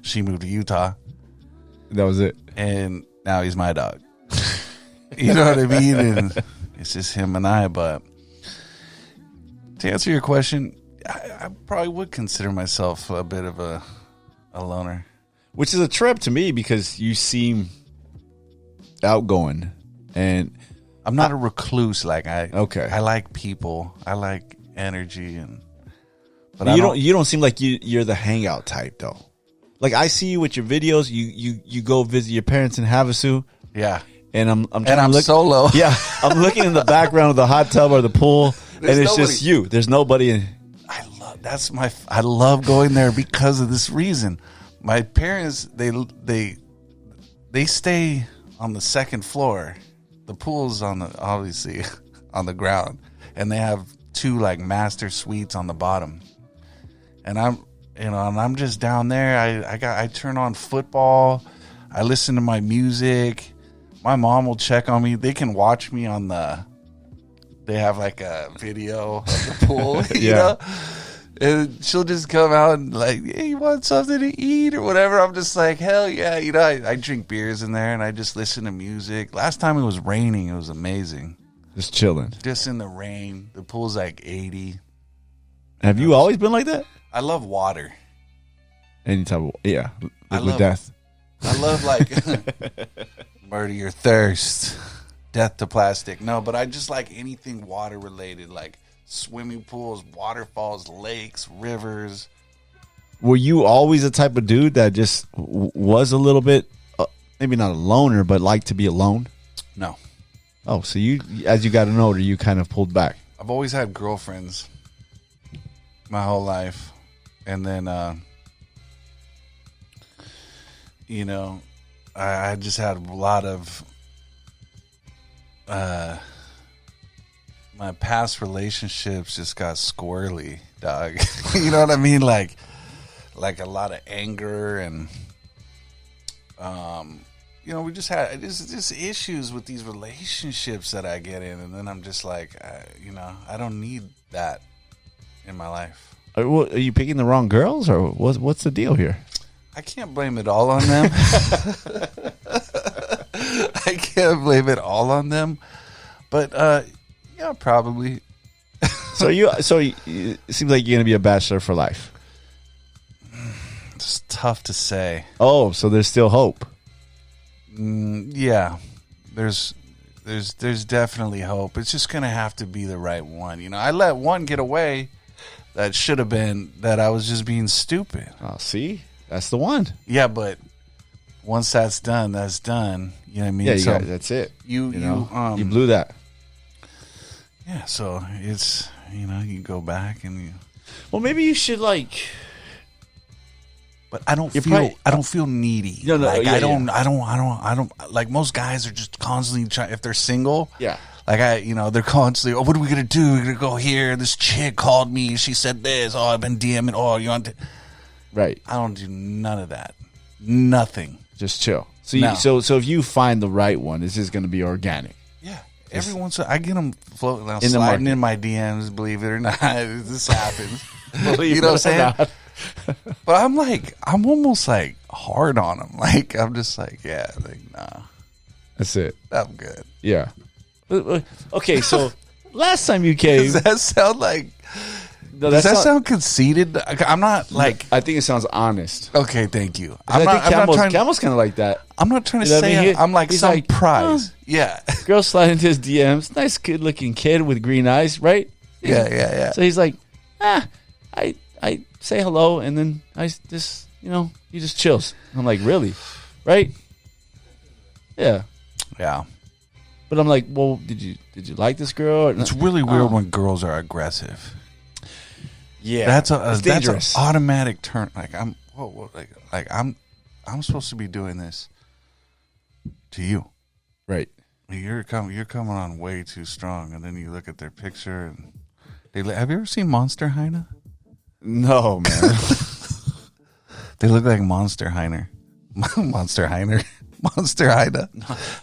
She moved to Utah, That was it. and now he's my dog. You know what I mean? And it's just him and I. But to answer your question, I probably would consider myself a bit of a loner. Which is a trip to me because you seem outgoing and I'm not a recluse. Like Okay. I like people. I like energy, but you don't seem like you're the hangout type though. Like I see you with your videos. You go visit your parents in Havasu, Yeah, and I'm solo. Yeah, I'm looking in the background of the hot tub or the pool, There's and it's nobody. just you. There's nobody in. I love going there because of this reason. My parents they stay on the second floor. The pool's obviously on the ground, and they have 2 like master suites on the bottom. And I'm just down there. I turn on football. I listen to my music. My mom will check on me. They can watch me on they have like a video of the pool, you Yeah. know? And she'll just come out and like, hey, you want something to eat or whatever? I'm just like, hell yeah. You know, I drink beers in there and I just listen to music. Last time it was raining. It was amazing. Just chilling. Just in the rain. The pool's like 80. Have you always been like that? I love water. Any type of I liquid love- death. I love like murder your thirst, death to plastic. No, but I just like anything water related, like swimming pools, waterfalls, lakes, rivers. Were you always the type of dude that just was a little bit, maybe not a loner, but liked to be alone? No. Oh, so you, as you got older, you kind of pulled back. I've always had girlfriends my whole life. And then, you know, I just had a lot of my past relationships just got squirrely, dog. You know what I mean? Like a lot of anger and, you know, we just had just issues with these relationships that I get in. And then I'm just like, you know, I don't need that in my life. Are you picking the wrong girls, or what's the deal here? I can't blame it all on them. I can't blame it all on them. But, yeah, probably. So it seems like you're going to be a bachelor for life. It's tough to say. Oh, so there's still hope. Yeah, there's definitely hope. It's just gonna have to be the right one. You know, I let one get away that should have been that I was just being stupid. Oh, see, that's the one. Yeah, but once that's done, that's done. You know what I mean? Yeah, that's it. You You blew that. Yeah, so it's, you know, you go back and you. Well, maybe you should like. But I don't feel needy. No, like yeah, I don't like most guys are just constantly trying if they're single. Yeah. Like they're constantly, oh, what are we gonna do? We're gonna go here. This chick called me. She said this. Oh, I've been DMing. Oh, you want to? Right. I don't do none of that. Nothing. Just chill. So so if you find the right one, this is going to be organic. Yeah. Every once in a while, I get them floating, In the sliding market. in my DMs. Believe it or not, this happens. Believe You know what it or I'm saying? not. But I'm almost like hard on them. Like I'm just like, yeah, like nah, That's it. I'm good. Yeah. Okay, so last time you came, Does that sound like? no, Does that not- sound conceited? I'm not like. I think it sounds honest. Okay, thank you. I think Camel's kind of like that. I'm not trying to You know what I say mean? I'm like He's some like, prize. Yeah, Girl slide into his DMs. Nice, good-looking kid with green eyes, right? yeah. So he's like, I say hello, and then I just, he just chills. I'm like, really? Right? Yeah. Yeah. But I'm like, well, did you like this girl? It's really weird when girls are aggressive. Yeah. That's it's an dangerous. automatic turn. Like I'm supposed to be doing this to you. Right. You're coming on way too strong, and then you look at their picture and have you ever seen Monster Heine? No, man. They look like Monster Heine. Monster Heine. Monster Heine.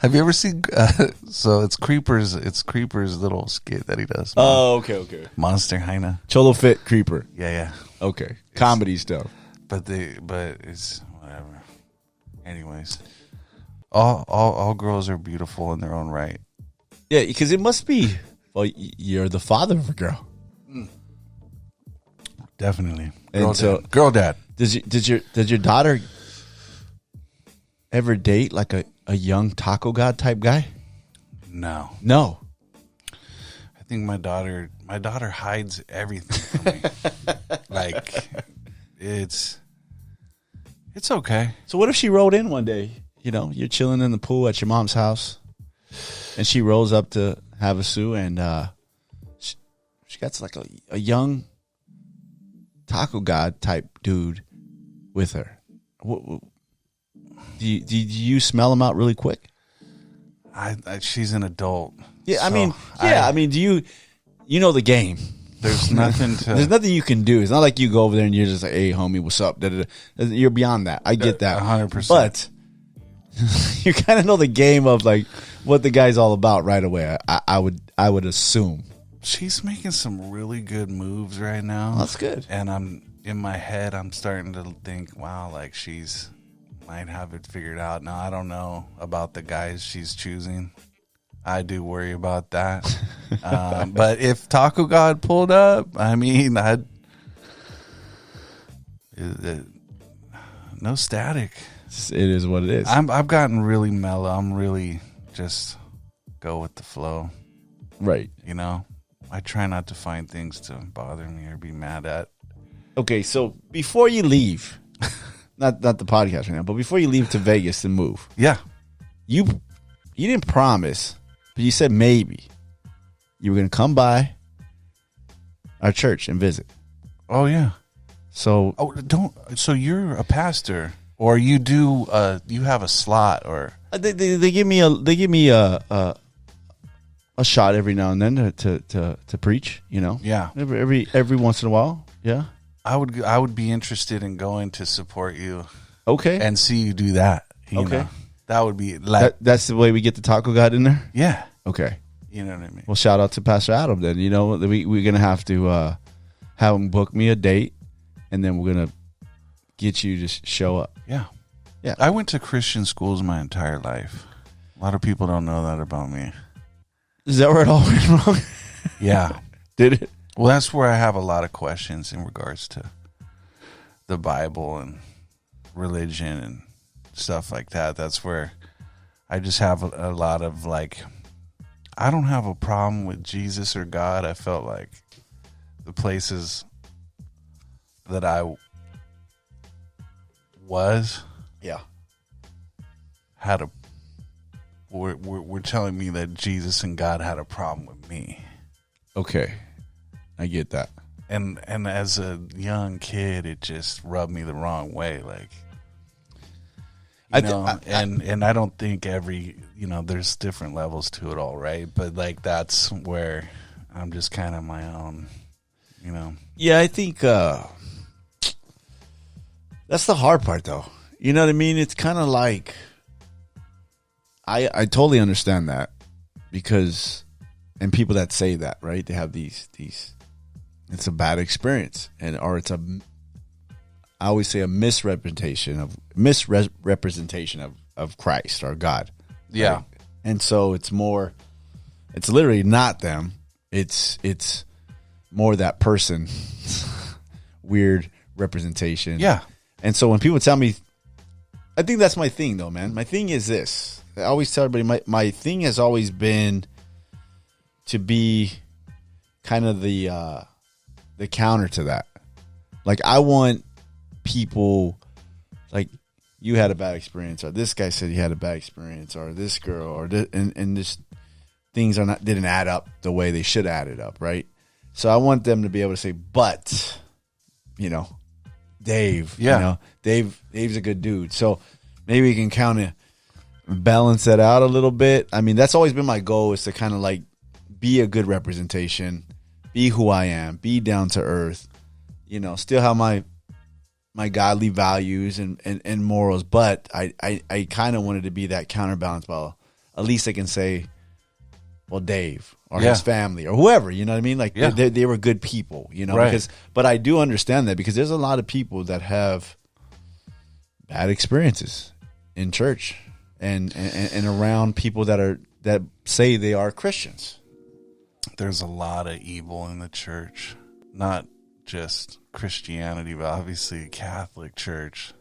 Have you ever seen? So it's Creeper's little skit that he does. Oh, okay. Monster Heine. Cholo Fit Creeper. Yeah. Okay. Comedy stuff. But it's whatever. Anyways, all girls are beautiful in their own right. Yeah, because it must be. Well, you're the father of a girl. Definitely. And Girl dad. Did your daughter ever date like a young taco god type guy? No. No. I think my daughter hides everything from me. Like it's okay. So what if she rolled in one day? You're chilling in the pool at your mom's house, and she rolls up to Havasu, and she got like a young taco god type dude with her. Do you smell him out really quick? She's an adult. Yeah, so I mean, do you know the game? There's nothing to. There's nothing you can do. It's not like you go over there and you're just like, "Hey, homie, what's up?" Da-da-da. You're beyond that. I get that 100%. But you kind of know the game of like what the guy's all about right away. I would assume. She's making some really good moves right now. That's good. And I'm in my head. I'm starting to think, wow, like she's might have it figured out. Now I don't know about the guys she's choosing. I do worry about that. But if Taco God pulled up, I mean, no static. It is what it is. I've gotten really mellow. I'm really just go with the flow. Right. I try not to find things to bother me or be mad at. Okay, so before you leave, not the podcast right now, but before you leave to Vegas and move, Yeah. you didn't promise, but you said maybe you were going to come by our church and visit. Oh, yeah. So Oh, don't. So you're a pastor, or you do? You have a slot, or they give me a shot every now and then to preach. You know, yeah. every once in a while. Yeah. I would be interested in going to support you Okay. and see you do that. You Okay. know? That would be like That's the way we get the taco god in there. yeah. Okay. You know what I mean? Well, shout out to Pastor Adam. Then you know we're gonna have to have him book me a date, and then we're gonna get you to show up. Yeah. Yeah. I went to Christian schools my entire life. A lot of people don't know that about me. Is that where it all went wrong? Yeah. Did it? Well, that's where I have a lot of questions in regards to the Bible and religion and stuff like that. That's where I just have a lot of like, I don't have a problem with Jesus or God. I felt like the places that I was Yeah. were telling me that Jesus and God had a problem with me. Okay. I get that. And as a young kid, it just rubbed me the wrong way. Like, and I don't think there's different levels to it all, right? But like, that's where I'm just kind of my own, Yeah, I think that's the hard part, though. You know what I mean? It's kind of like I totally understand that because, and people that say that, right? They have these. It's a bad experience, or it's I always say a misrepresentation of Christ or God. Yeah. Right? And so it's literally not them. It's more that person. Weird representation. Yeah. And so when people tell me, I think that's my thing though, man. My thing is this. I always tell everybody my thing has always been to be kind of the counter to that. Like, I want people, like, you had a bad experience, or this guy said he had a bad experience, or this girl, or this, and this things didn't add up the way they should add it up, right? So I want them to be able to say, but, Dave, Dave's a good dude. So maybe we can kind of balance that out a little bit. I mean, that's always been my goal, is to kind of like be a good representation, be who I am, be down to earth, still have my godly values and morals, but I kind of wanted to be that counterbalance. Well, at least I can say, well, Dave or his family or whoever, you know what I mean? Like, they were good people, Right. but I do understand that because there's a lot of people that have bad experiences in church and around people that say they are Christians. There's a lot of evil in the church, not just Christianity, but obviously Catholic Church.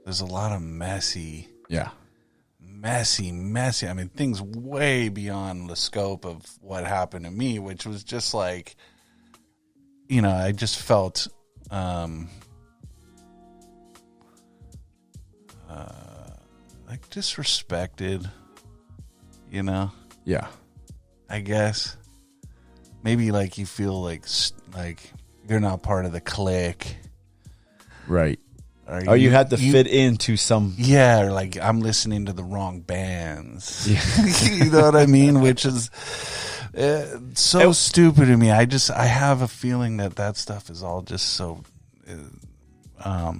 There's a lot of messy. I mean, things way beyond the scope of what happened to me, which was just like, I just felt like disrespected, Yeah. I guess. Maybe like you feel like you're not part of the clique. Right. Or you had to fit into some. Yeah, or like I'm listening to the wrong bands. Yeah. You know what I mean? Which is so stupid to me. I have a feeling that stuff is all just so. I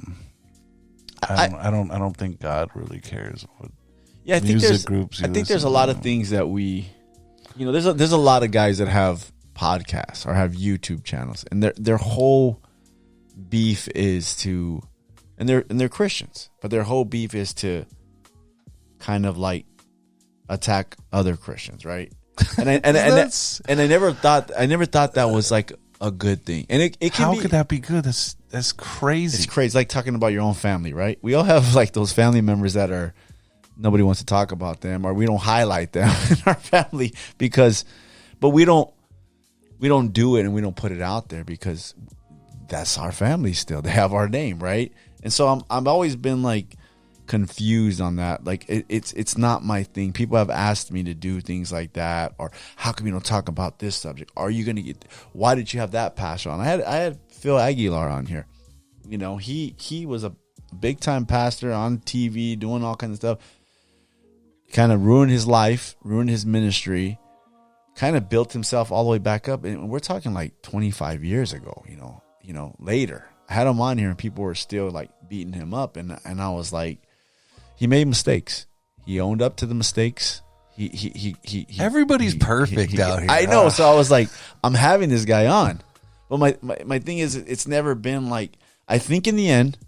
don't think God really cares what. Yeah, I think there's a lot of things that we, there's a lot of guys that have podcasts or have YouTube channels, and their whole beef is to, and they're Christians, but their whole beef is to kind of like attack other Christians, right? And I never thought that was like a good thing. And it can could that be good? That's crazy. It's crazy. It's like talking about your own family, right? We all have like those family members that are. Nobody wants to talk about them, or we don't highlight them in our family but we don't we don't do it and we don't put it out there because that's our family still. They have our name, right? And so I've always been like confused on that. Like it's not my thing. People have asked me to do things like that, or how come you don't talk about this subject? Are you going to get? Why did you have that pastor on? I had Phil Aguilar on here. You know, he was a big time pastor on TV doing all kinds of stuff. Kind of ruined his life, ruined his ministry. Kind of built himself all the way back up, and we're talking like 25 years ago. You know, later. I had him on here, and people were still like beating him up, and I was like, he made mistakes. He owned up to the mistakes. Everybody's perfect out here. I know. So I was like, I'm having this guy on, but my thing is, it's never been like. I think in the end,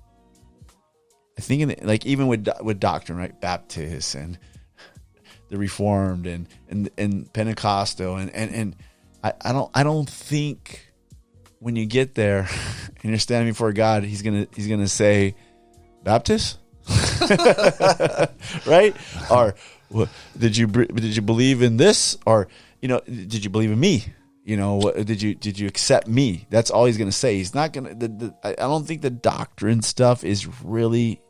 like even with doctrine, right, Baptist and the Reformed and Pentecostal and I don't think when you get there and you're standing before God, he's gonna say Baptist, right? Or did you believe in this? Or did you believe in me? Did you accept me? That's all he's gonna say. He's not gonna. I don't think the doctrine stuff is really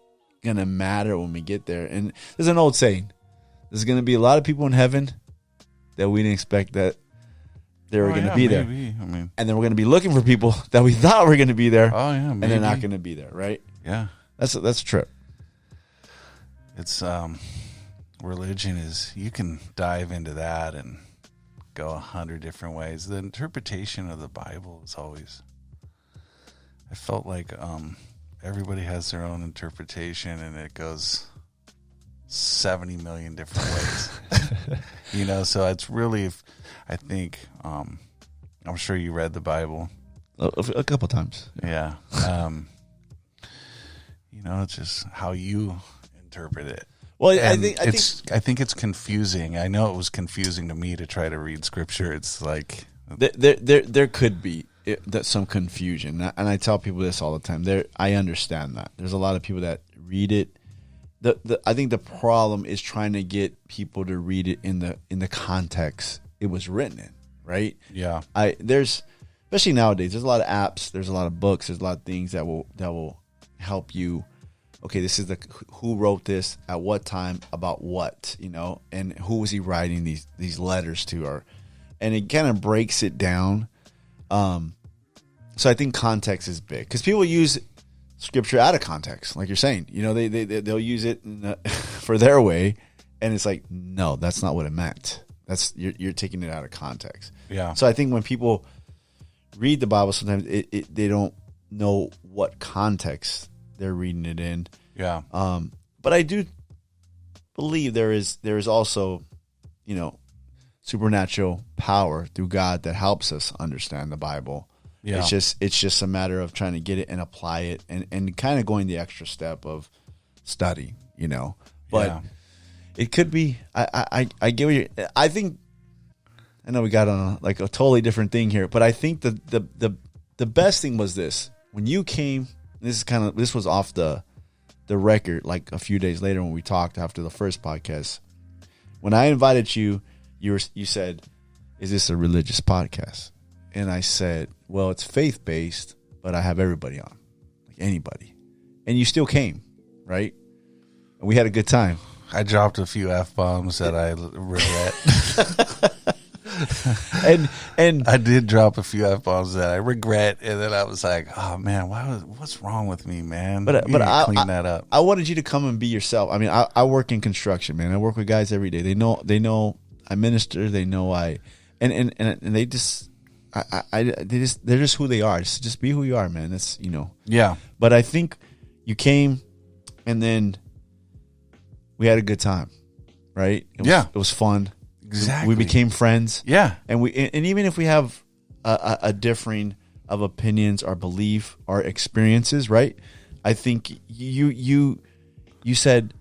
gonna matter when we get there. And there's an old saying. There's going to be a lot of people in heaven that we didn't expect that they were going to be there. And then we're going to be looking for people that we thought were going to be there. Oh, yeah, maybe. And they're not going to be there, right? Yeah. That's a trip. It's religion is, you can dive into that and go 100 different ways. The interpretation of the Bible is always, I felt like everybody has their own interpretation, and it goes 70 million different ways. So it's really, I think, I'm sure you read the Bible a couple times. Yeah. It's just how you interpret it. Well, I think it's confusing. I know it was confusing to me to try to read scripture. It's like there could be some confusion, and I tell people this all the time. I understand that there's a lot of people that read it. I think the problem is trying to get people to read it in the context it was written in, right? Yeah. There's, especially nowadays, there's a lot of apps, there's a lot of books, there's a lot of things that will help you. Okay, this is who wrote this at what time about what, and who was he writing these letters to, and it kind of breaks it down. So I think context is big because people use scripture out of context, like you're saying. They'll use it for their way, and it's like, no, that's not what it meant. That's you're taking it out of context. Yeah. So I think when people read the Bible, sometimes they don't know what context they're reading it in. Yeah. But I do believe there is also, supernatural power through God that helps us understand the Bible. Yeah. It's just a matter of trying to get it and apply it and kind of going the extra step of study, But yeah. It could be. I get what you. I think. I know we got on a totally different thing here, but I think the best thing was this: when you came. This was off the record, like a few days later when we talked after the first podcast. When I invited you, you said, "Is this a religious podcast?" And I said, "Well, it's faith based, but I have everybody on, like anybody." And you still came, right? And we had a good time. I dropped a few F-bombs that I regret. and I did drop a few F-bombs that I regret, and then I was like, "Oh man, what's wrong with me, man?" But clean that up. I wanted you to come and be yourself. I mean, I work in construction, man. I work with guys every day. They know I minister. They know and they just they're just who they are. Just be who you are, man. That's Yeah. But I think you came, and then we had a good time, right? It was fun. Exactly. We became friends. Yeah. And even if we have a differing of opinions or belief or experiences, right? I think you said,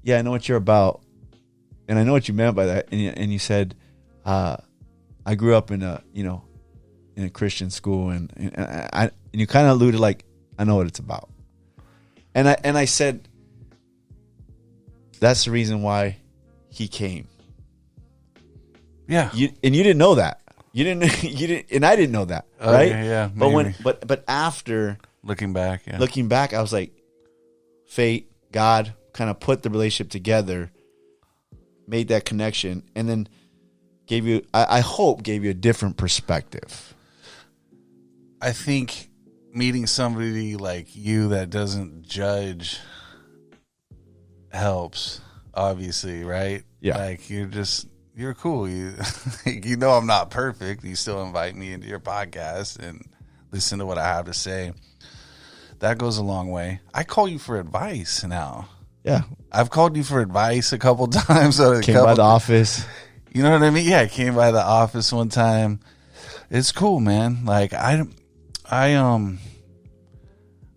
"Yeah, I know what you're about," and I know what you meant by that. And you said, "I grew up in a Christian school," and you kind of alluded like, "I know what it's about," and I said, "That's the reason why he came." Yeah. You didn't know that. You didn't, and I didn't know that, right? Yeah. But after looking back, I was like, fate, God kind of put the relationship together, made that connection, and then gave you, I hope, gave you a different perspective. I think meeting somebody like you that doesn't judge helps, obviously, right? Yeah. Like, you're cool. You I'm not perfect. You still invite me into your podcast and listen to what I have to say. That goes a long way. I call you for advice now. Yeah. I've called you for advice a couple times. Came by the office. You know what I mean? Yeah, I came by the office one time. It's cool, man. Like, like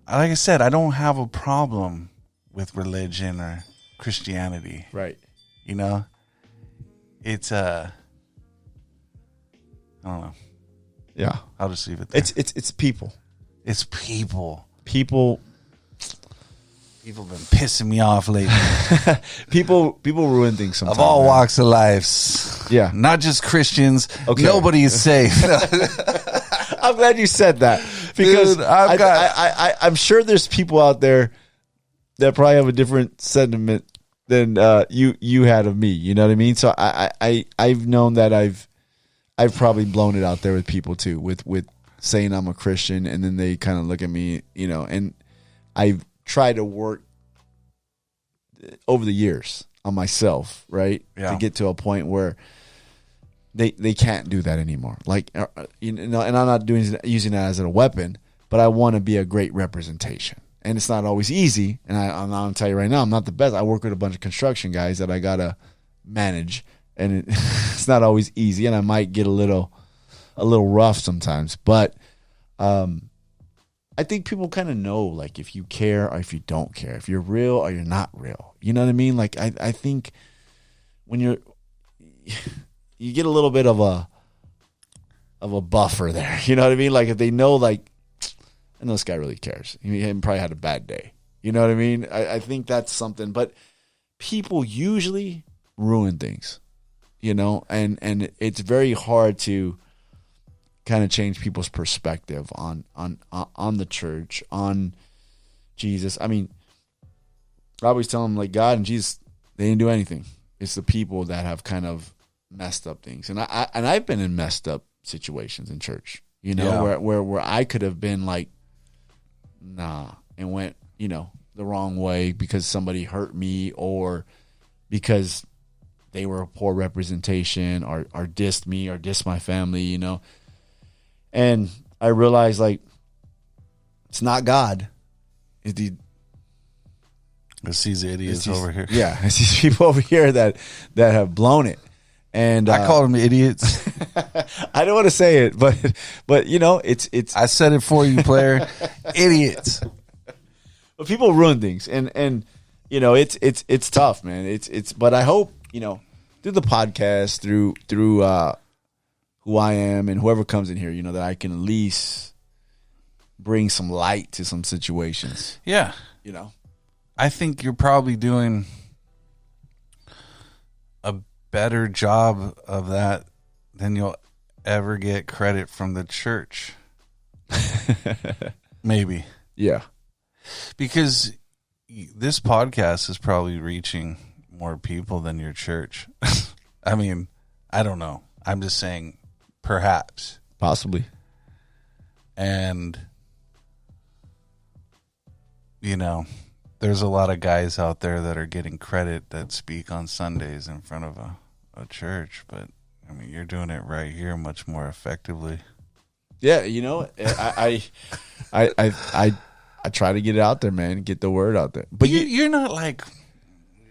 I said, I don't have a problem with religion or Christianity. Right. You know? It's I don't know. Yeah. I'll just leave it there. It's people. It's people. People People have been pissing me off lately. people ruin things sometimes. Of all walks of life. Yeah. Not just Christians. Okay. Nobody is safe. I'm glad you said that. Because Dude, I'm sure there's people out there that probably have a different sentiment than you had of me. You know what I mean? So I've known that I've probably blown it out there with people too, with saying I'm a Christian, and then they kind of look at me, you know, and I've tried to work over the years on myself, right? Yeah. To get to a point where they can't do that anymore. Like, you know, and I'm not using that as a weapon, but I want to be a great representation. And it's not always easy. And I'm going to tell you right now, I'm not the best. I work with a bunch of construction guys that I got to manage, and it's not always easy. And I might get a little rough sometimes, but, I think people kind of know, like, if you care or if you don't care, if you're real or you're not real. You know what I mean? Like, I think when you get a little bit of a buffer there. You know what I mean? Like, if they know, like, I know this guy really cares. He probably had a bad day. You know what I mean? I think that's something. But people usually ruin things, you know, and it's very hard to kind of change people's perspective on the church, on Jesus. I mean, I always tell them, like, God and Jesus, they didn't do anything. It's the people that have kind of messed up things. And I've been in messed up situations in church, you know, Yeah. where I could have been like, nah, and went, you know, the wrong way because somebody hurt me or because they were a poor representation or dissed me or dissed my family, you know. And I realized, like, it's not God. It's these idiots over here. Yeah, it's these people over here that have blown it. And I call them idiots. I don't want to say it, but you know, it's. I said it for you, player. Idiots. But people ruin things, and you know, it's tough, man. It's. But I hope, you know, through the podcast, through who I am and whoever comes in here, you know, that I can at least bring some light to some situations. Yeah. You know, I think you're probably doing a better job of that than you'll ever get credit from the church. Maybe. Yeah. Because this podcast is probably reaching more people than your church. I mean, I don't know. I'm just saying, perhaps. Possibly. And, you know, there's a lot of guys out there that are getting credit that speak on Sundays in front of a church. But, I mean, you're doing it right here much more effectively. Yeah, you know, I try to get it out there, man, get the word out there. But you're not like,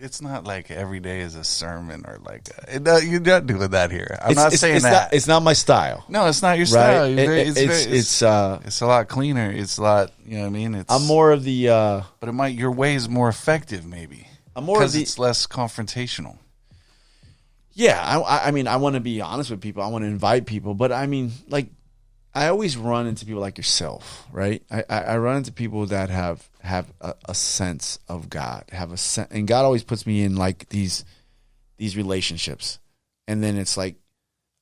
it's not like every day is a sermon or like, you're not doing that here. I'm not saying that. It's not my style. No, it's not your style. Right? It's a lot cleaner. It's a lot, you know what I mean? I'm more of the, but your way is more effective, maybe. I'm more of the, it's less confrontational. Yeah, I mean, I want to be honest with people. I want to invite people, but I mean, like, I always run into people like yourself, right? I run into people that have a sense of God, and God always puts me in like these relationships, and then it's like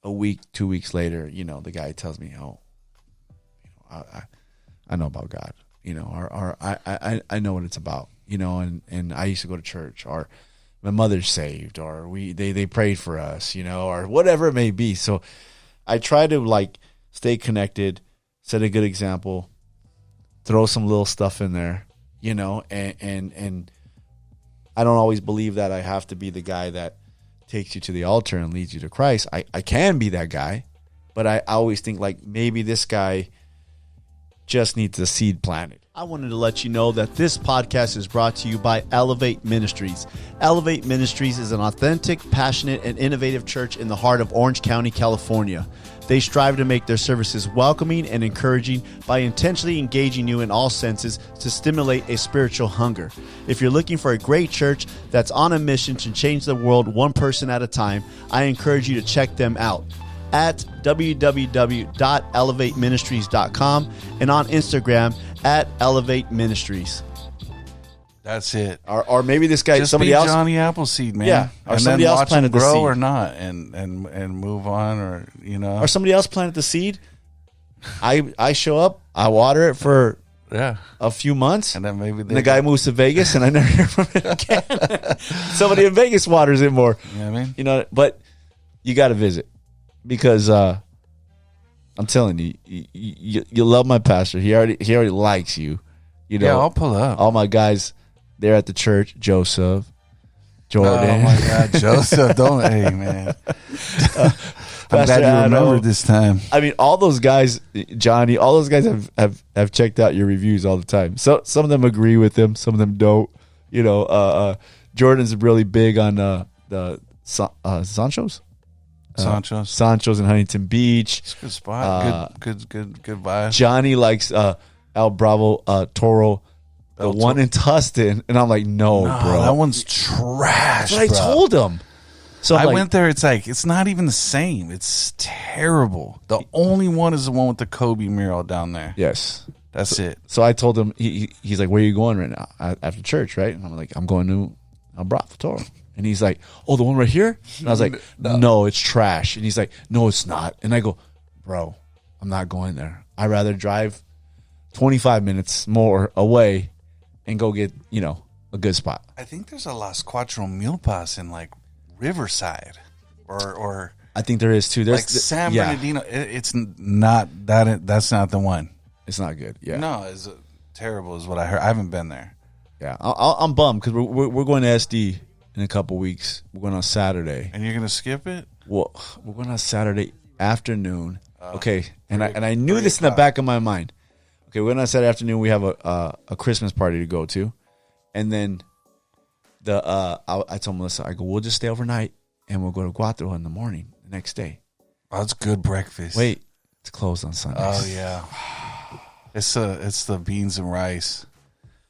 a week, 2 weeks later, the guy tells me, I know about God, or I know what it's about, and I used to go to church, or my mother's saved, or they prayed for us, or whatever it may be. So I try to stay connected, set a good example, throw some little stuff in there, and I don't always believe that I have to be the guy that takes you to the altar and leads you to Christ. I can be that guy, but I always think maybe this guy just needs a seed planted. I wanted to let you know that this podcast is brought to you by Elevate Ministries. Elevate Ministries is an authentic, passionate, and innovative church in the heart of Orange County, California. They strive to make their services welcoming and encouraging by intentionally engaging you in all senses to stimulate a spiritual hunger. If you're looking for a great church that's on a mission to change the world one person at a time, I encourage you to check them out at www.elevateministries.com and on Instagram at Elevate Ministries. That's it. Or maybe this guy, Just somebody be else. Johnny Appleseed, man. Yeah, or and somebody then else watch planted him the grow seed. or not, and move on, or Or somebody else planted the seed. I show up, I water it for yeah, a few months, and then maybe and the guy moves to Vegas, and I never hear from him again. Somebody in Vegas waters it more. You know what I mean? But you got to visit because I'm telling you, you love my pastor. He already likes you. Yeah, I'll pull up. All my guys, they're at the church. Joseph, Jordan. Oh my God, Joseph! Hey, man. I'm glad you Adam. remembered this time. I mean, all those guys, Johnny, all those guys have checked out your reviews all the time. So some of them agree with them, some of them don't. Jordan's really big on the Sancho's. Sancho's in Huntington Beach. It's a good spot. Good vibe. Johnny likes El Bravo Toro, the one in Tustin, and I'm like, no, bro, that one's trash. That's what I told him. So I went there. It's not even the same. It's terrible. The only one is the one with the Kobe mural down there. Yes, that's it. So I told him. He's like, "Where are you going right now?" After church, right? And I'm like, "I'm going to El Bravo Toro." And he's like, "Oh, the one right here?" And I was like, "No, it's trash." And he's like, "No, it's not." And I go, "Bro, I'm not going there. I'd rather drive 25 minutes more away and go get a good spot." I think there's a Las Cuatro Milpas in Riverside, or I think there is too. There's San Bernardino. It's not that. That's not the one. It's not good. Yeah. No, it's terrible. Is what I heard. I haven't been there. Yeah, I'm bummed because we're going to SD in a couple weeks. We're going on Saturday. And you're gonna skip it? Well, we're going on Saturday afternoon. Okay, and I knew this in the back of my mind. Okay, we're going on Saturday afternoon. We have a Christmas party to go to, and then I told Melissa, I go, we'll just stay overnight and we'll go to Cuatro in the morning the next day. Oh, that's good breakfast. Wait, it's closed on Sundays. Oh yeah, it's the beans and rice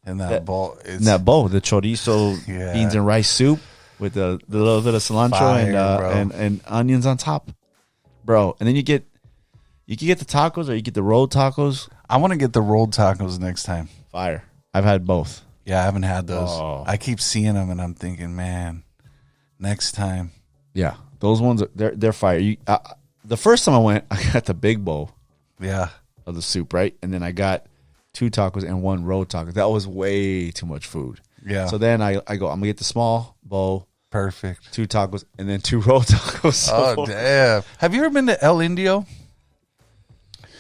in that bowl. In that bowl, the chorizo, beans and rice soup with the little bit of cilantro and onions on top, bro. And then you can get the tacos or you get the rolled tacos. I want to get the rolled tacos next time. Fire. I've had both. Yeah, I haven't had those. Oh. I keep seeing them, and I'm thinking, man, next time. Yeah, those ones they're fire. The first time I went, I got the big bowl. Yeah, of the soup, right, and then I got 2 tacos and 1 rolled taco. That was way too much food. Yeah. So then I go, I'm gonna get the small bowl. Perfect. 2 tacos and then 2 rolled tacos. Oh damn! Have you ever been to El Indio?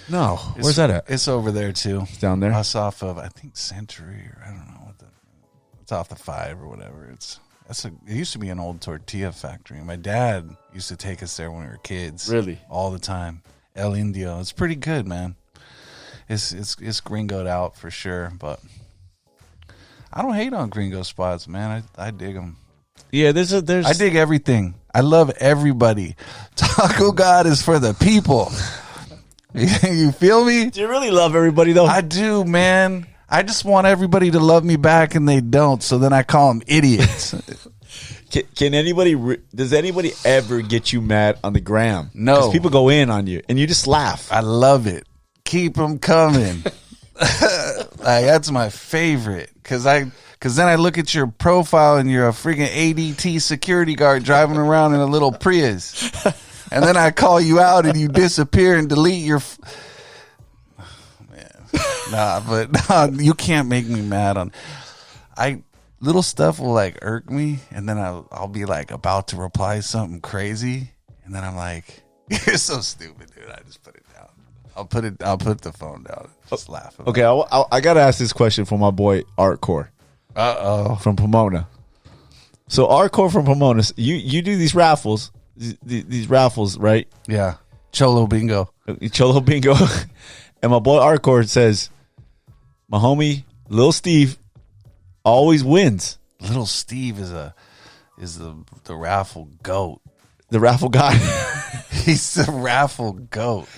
No. Where's that at? It's over there too. It's down there. It's off of, I think, Century, or I don't know it's off the 5 or whatever. It used to be an old tortilla factory. My dad used to take us there when we were kids. Really? All the time. El Indio. It's pretty good, man. It's gringoed out for sure, but I don't hate on gringo spots, man. I dig them. Yeah, there's I dig everything. I love everybody. Taco God is for the people. You feel me? Do you really love everybody though? I do, man. I just want everybody to love me back, and they don't. So then I call them idiots. Can anybody? Does anybody ever get you mad on the gram? No. Because people go in on you, and you just laugh. I love it. Keep them coming. That's my favorite. Because then I look at your profile, and you're a freaking ADT security guard driving around in a little Prius. and then I call you out and you disappear and delete your. Man, you can't make me mad on. Little stuff will like irk me, and then I'll be like about to reply something crazy, and then I'm like, "You're so stupid, dude." I just put it down. I'll put the phone down. Just laugh. Okay, I gotta ask this question for my boy Artcore. From Pomona. So Artcore from Pomona, you do these raffles, these raffles, right? Yeah, Cholo Bingo. Cholo Bingo, and my boy Artcore says, my homie Lil Steve always wins. Little Steve is the raffle goat. The raffle guy. He's the raffle goat.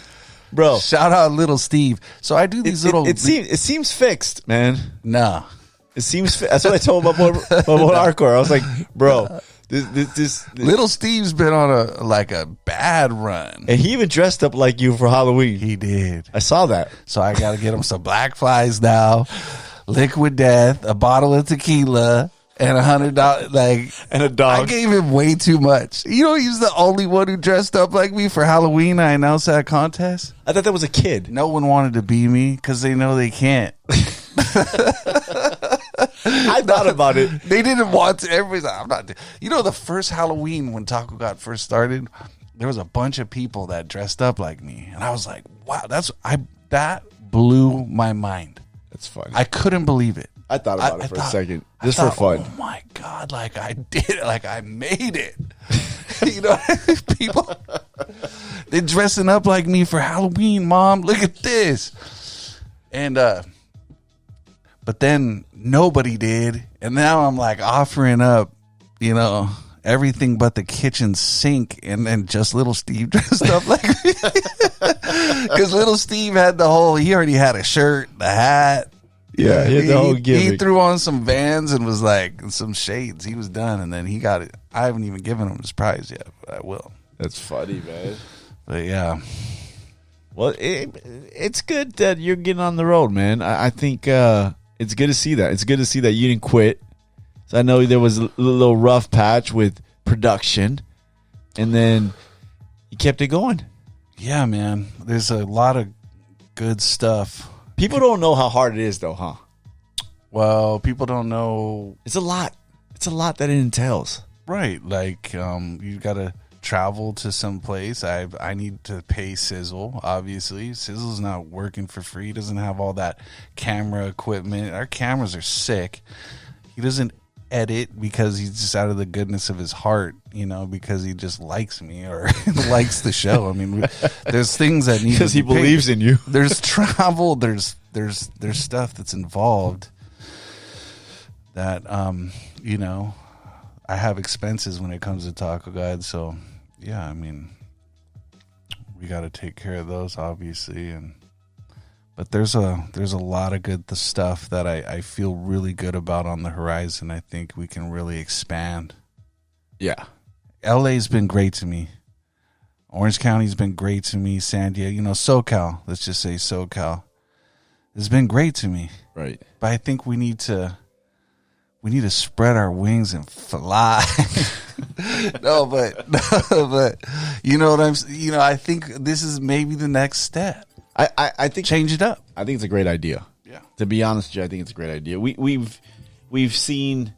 Bro. Shout out Little Steve. So I do these little it seems fixed, man. Nah. It seems that's what I told my boy Artcore. I was like, bro, this Little Steve's been on a bad run. And he even dressed up like you for Halloween. He did. I saw that. So I gotta get him some Black Flies now. Liquid Death, a bottle of tequila, and $100 like and a dog. I gave him way too much. You know, he's the only one who dressed up like me for Halloween. I announced that contest. I thought that was a kid. No one wanted to be me because they know they can't. I thought about it. They didn't want to. Everybody's like, I'm not. You know, the first Halloween when Taco God first started, there was a bunch of people that dressed up like me, and I was like, wow, that blew my mind. That's funny. I couldn't believe it. I thought about it for a second. Just for fun. Oh my God, like I did it. Like I made it. You know, people, they're dressing up like me for Halloween, Mom. Look at this. And, but then nobody did. And now I'm like offering up, you know, everything but the kitchen sink. And then just Little Steve dressed up like me. Because Little Steve had he already had a shirt, the hat. Yeah, he had the whole gimmick. He threw on some Vans and was like, some shades. He was done. And then he got it. I haven't even given him his prize yet, but I will. That's funny, man. But yeah. Well, it's good that you're getting on the road, man. I think it's good to see that. It's good to see that you didn't quit. So I know there was a little rough patch with production, and then you kept it going. Yeah, man. There's a lot of good stuff. People don't know how hard it is, though, huh? Well, people don't know. It's a lot. It's a lot that it entails. Right. Like, you got to travel to some place. I need to pay Sizzle, obviously. Sizzle's not working for free. He doesn't have all that camera equipment. Our cameras are sick. He doesn't edit because he's just out of the goodness of his heart, you know, because he just likes me or likes the show. I mean, there's things that need because he believes in you. There's travel. There's stuff that's involved that you know, I have expenses when it comes to Taco God. So yeah, I mean, we got to take care of those, obviously, but there's a lot of good stuff that I feel really good about on the horizon. I think we can really expand. Yeah. LA's been great to me. Orange County's been great to me. San Diego, you know, SoCal, let's just say SoCal, has been great to me. Right. But I think we need to spread our wings and fly. No, but you know what I think this is maybe the next step. I think change it up. I think it's a great idea. Yeah. To be honest with you, I think it's a great idea. We've seen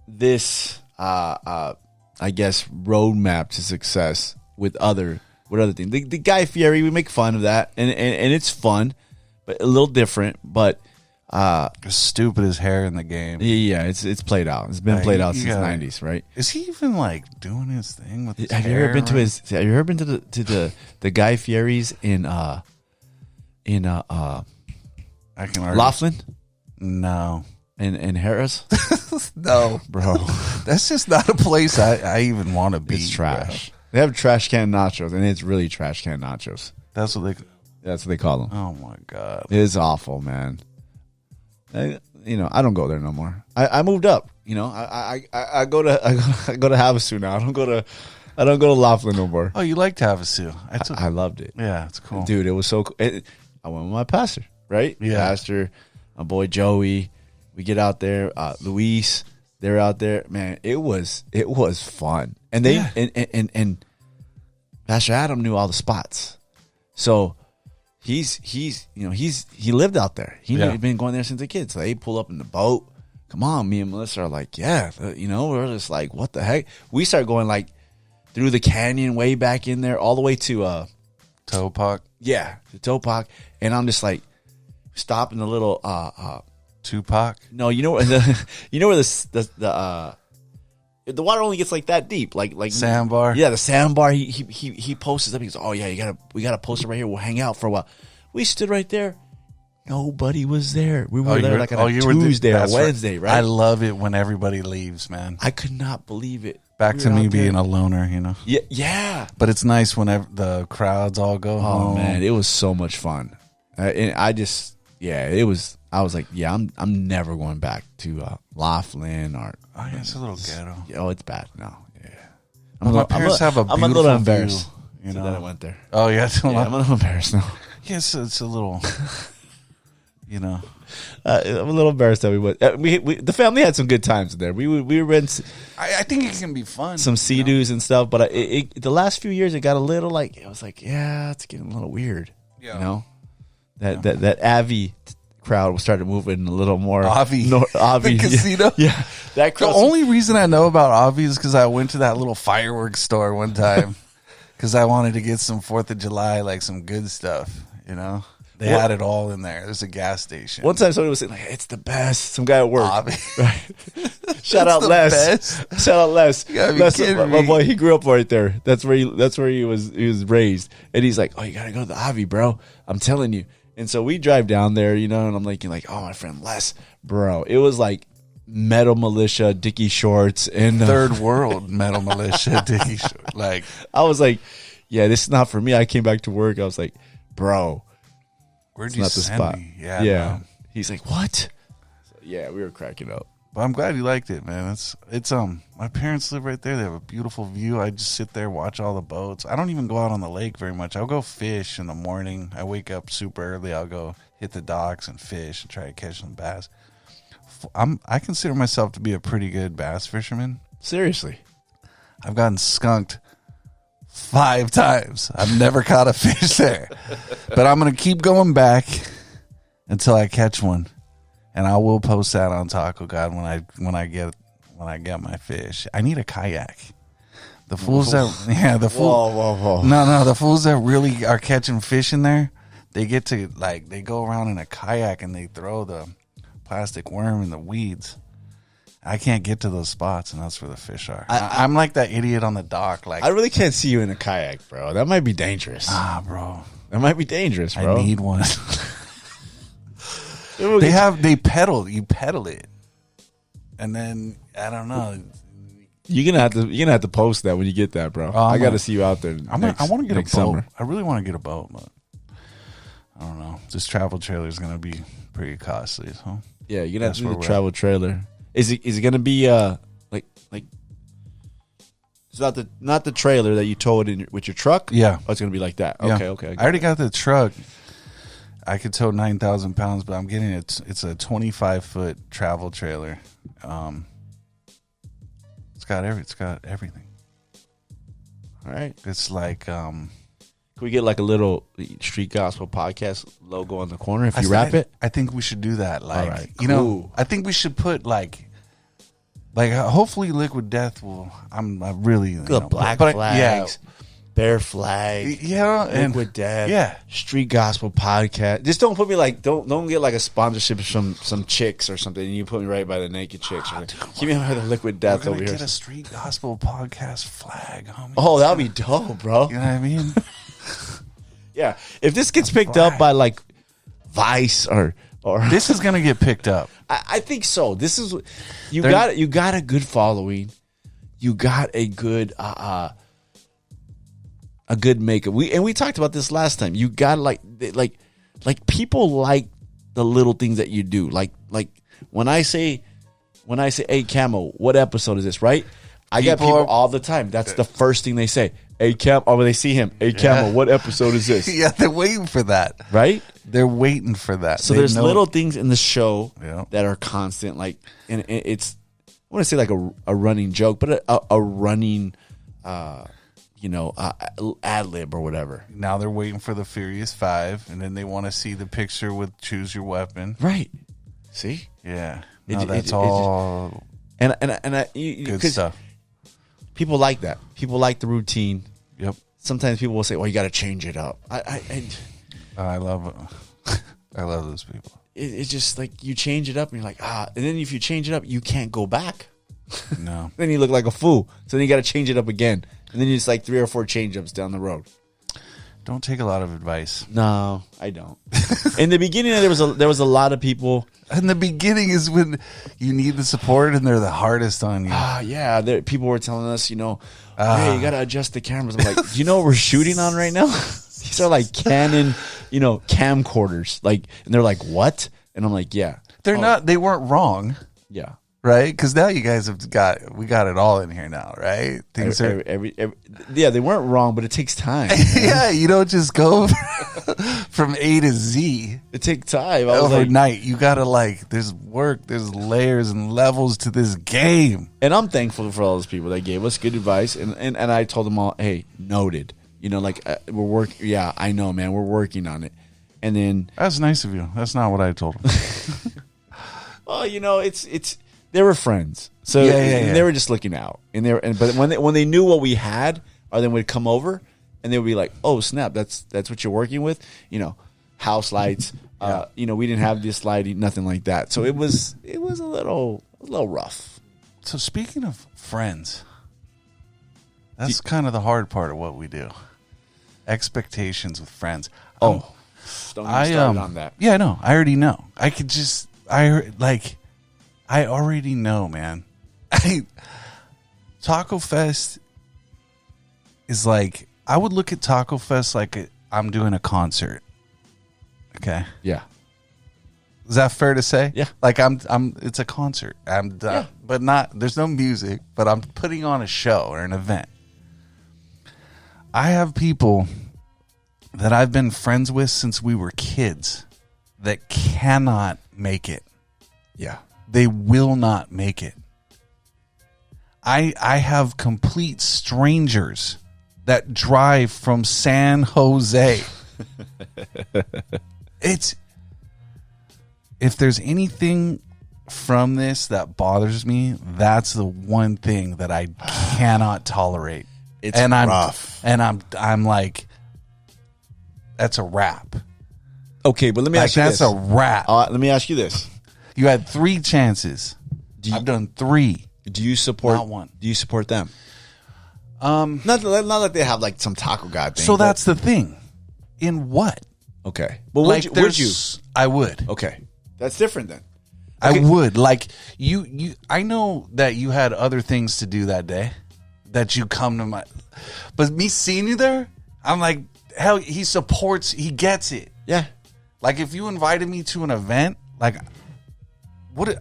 this I guess roadmap to success with other things. The Guy Fieri, we make fun of that and it's fun, but a little different, but as stupid as hair in the game. Yeah, it's played out. It's been played out since the 90s, right? Is he even like doing his thing with his Have hair? you ever been to the Guy Fieri's in I can already, Laughlin? No. In Harris? No, bro. That's just not a place I even want to be. It's trash. Bro. They have trash can nachos, and it's really trash can nachos. That's what they call them. Oh my God. It's awful, man. I don't go there no more. I moved up. You know, I go to Havasu now. I don't go to Laughlin no more. Oh, you liked Havasu? I loved it. Yeah, it's cool, dude. It was so cool. I went with my pastor, right? Yeah, pastor, my boy Joey. We get out there. Luis, they're out there. Man, it was fun. And they and Pastor Adam knew all the spots. So he lived out there. He'd been going there since a kid. So they pull up in the boat. Come on, me and Melissa are like, yeah, we're just like, what the heck? We start going like through the canyon, way back in there, all the way to Topak. Yeah, to Topak. And I'm just like, stop in the little Tupac. No, you know where the water only gets like that deep, like Sandbar. Yeah, the sandbar. He posts up. He goes, oh yeah, we got to post it right here. We'll hang out for a while. We stood right there. Nobody was there. We were there like on a Tuesday or Wednesday, right? I love it when everybody leaves, man. I could not believe it. Back to me being a loner, Yeah. But it's nice whenever the crowds all go home. Oh man, it was so much fun. And I was like, yeah, I'm never going back to Laughlin or. Oh yeah, it's a little ghetto. Oh, it's bad. No, yeah. My parents have a beautiful I'm a little embarrassed. view, that I went there. Oh yeah, I'm a little embarrassed now. Yes, it's a little. I'm a little embarrassed that we went. We the family had some good times there. We rent. I think it can be fun. Some Sea-Doos and stuff, but the last few years it got a little like it was like it's getting a little weird. Yeah. That Avi crowd started moving a little more. Avi, Avi, the casino. Yeah, that crowd. The only reason I know about Avi is because I went to that little fireworks store one time because I wanted to get some 4th of July, like some good stuff. They had it all in there. There's a gas station. One time somebody was saying, like, it's the best. Some guy at work. Avi. Right. Shout out Les. Best. Shout out Les. Les, kidding my me. boy, he grew up right there. That's where he was raised. And he's like, oh, you gotta go to the Avi, bro. I'm telling you. And so we drive down there, and I'm thinking like, oh, my friend Les, bro. It was like Metal Militia, Dickie Shorts, and Third World Metal Militia. Dickie Shorts. Like, I was like, yeah, this is not for me. I came back to work. I was like, bro, where'd it's you not the send spot. me? Yeah. No. He's like, what? So, yeah, we were cracking up. But I'm glad you liked it, man. It's my parents live right there. They have a beautiful view. I just sit there, watch all the boats. I don't even go out on the lake very much. I'll go fish in the morning. I wake up super early. I'll go hit the docks and fish and try to catch some bass. I consider myself to be a pretty good bass fisherman. Seriously. I've gotten skunked 5 times. I've never caught a fish there. But I'm going to keep going back until I catch one. And I will post that on Taco God when I get my fish. I need a kayak. The fools that Whoa. No, the fools that really are catching fish in there, they get to they go around in a kayak and they throw the plastic worm in the weeds. I can't get to those spots, and that's where the fish are. I'm like that idiot on the dock. Like, I really can't see you in a kayak, bro. That might be dangerous. Bro, That might be dangerous, bro. I need one. They pedal. You pedal it, and then I don't know. You're gonna have to post that when you get that, bro. I got to see you out there. I want to get a boat. Summer. I really want to get a boat, but I don't know. This travel trailer is gonna be pretty costly. So Yeah, you're gonna have That's to do where the we're travel trailer. Is it gonna be like it's not the trailer that you towed with your truck? Yeah. Oh, it's gonna be like that. Yeah. Okay. I already got the truck. I could tow 9,000 pounds, but I'm getting it. It's a 25-foot travel trailer. It's got everything. All right. It's like Can we get like a little Street Gospel Podcast logo on the corner if you wrap it? I think we should do that. Like, All right, you know, cool. I think we should put like hopefully Liquid Death will. I'm really Black but flags, bear flag, and Liquid Death, yeah. Street Gospel Podcast. Just don't put me like don't get like a sponsorship from some chicks or something. And you put me right by the naked chicks. Keep me by the Liquid Death We're over gonna here. get a Street Gospel Podcast flag, homie. Oh, that'd be dope, bro. You know what I mean? Yeah, if this gets picked up by like Vice or This is gonna get picked up. I think so. This is you They're- got a good following. You got a good makeup. We talked about this last time. You got like people like the little things that you do. Like when I say, hey Camo, what episode is this? Right? I get People people are- all the time. That's the first thing they say. Hey Camo, or when they see him, hey Camo, what episode is this? Yeah, they're waiting for that. Right? They're waiting for that. So They there's know- little things in the show Yeah. that are constant, like, and it's I want to say like a running joke, but a running ad lib or whatever. Now they're waiting for the Furious 5, and then they want to see the picture with Choose Your Weapon. Right. See? Yeah. It- No, it- that's it- all And good 'cause stuff. people like that. People like the routine. Yep. Sometimes people will say, well, you got to change it up. I love it. I love those people. It's just like you change it up and you're like, and then if you change it up, you can't go back. No. Then you look like a fool. So then you got to change it up again. And then it's like 3 or 4 change-ups down the road. Don't take a lot of advice. No, I don't. In the beginning, there was a lot of people. In the beginning is when you need the support, and they're the hardest on you. Yeah, people were telling us, hey, you got to adjust the cameras. I'm like, do you know what we're shooting on right now? These are like Canon, camcorders. And they're like, what? And I'm like, yeah. They're not. They weren't wrong, Yeah. right? Because now you guys we got it all in here now, right? Things are. Yeah, they weren't wrong, but it takes time. Yeah, you don't just go from A to Z It takes time. I was like, overnight. You gotta there's work, there's layers and levels to this game. and I'm thankful for all those people that gave us good advice. And I told them all, hey, noted. We're working. Yeah, I know, man. We're working on it. And then, That's nice of you. That's not what I told them. well, it's they were friends, so Yeah. they were just looking out. But when they knew what we had, or then would come over, and they would be like, oh snap, that's what you're working with, house lights. We didn't have this lighting, nothing like that. So it was a little rough. So speaking of friends, that's kind of the hard part of what we do. Expectations with friends. Don't even start on that. Yeah, I know. I already know. I already know, man. Taco Fest is like, I would look at Taco Fest like I'm doing a concert. Okay. Yeah. Is that fair to say? Yeah. Like it's a concert. But there's no music, but I'm putting on a show or an event. I have people that I've been friends with since we were kids that cannot make it. Yeah. They will not make it. I have complete strangers that drive from San Jose. If there's anything from this that bothers me, that's the one thing that I cannot tolerate. It's rough. I'm like, that's a wrap. Okay, but let me ask you That's this. a wrap. Let me ask you this. You had 3 chances. I've done 3. Do you support? Not one. Do you support them? Not that they have like some taco god thing. So but- that's the thing. In what? okay. Well, Like, would you? I would. Okay, that's different then. I would. Like you I know that you had other things to do that day. That you come to my, but me seeing you there, I'm like, hell, he gets it. Yeah. Like if you invited me to an event, like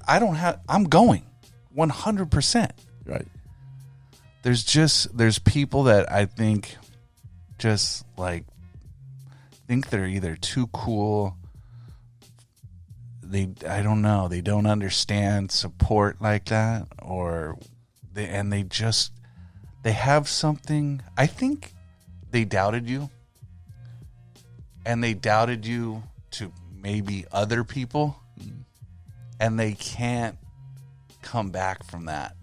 I'm going 100%. Right. There's people that I think just think they're either too cool. I don't know. They don't understand support like that, or they have something. I think they doubted you, and they doubted you to maybe other people, and they can't come back from that.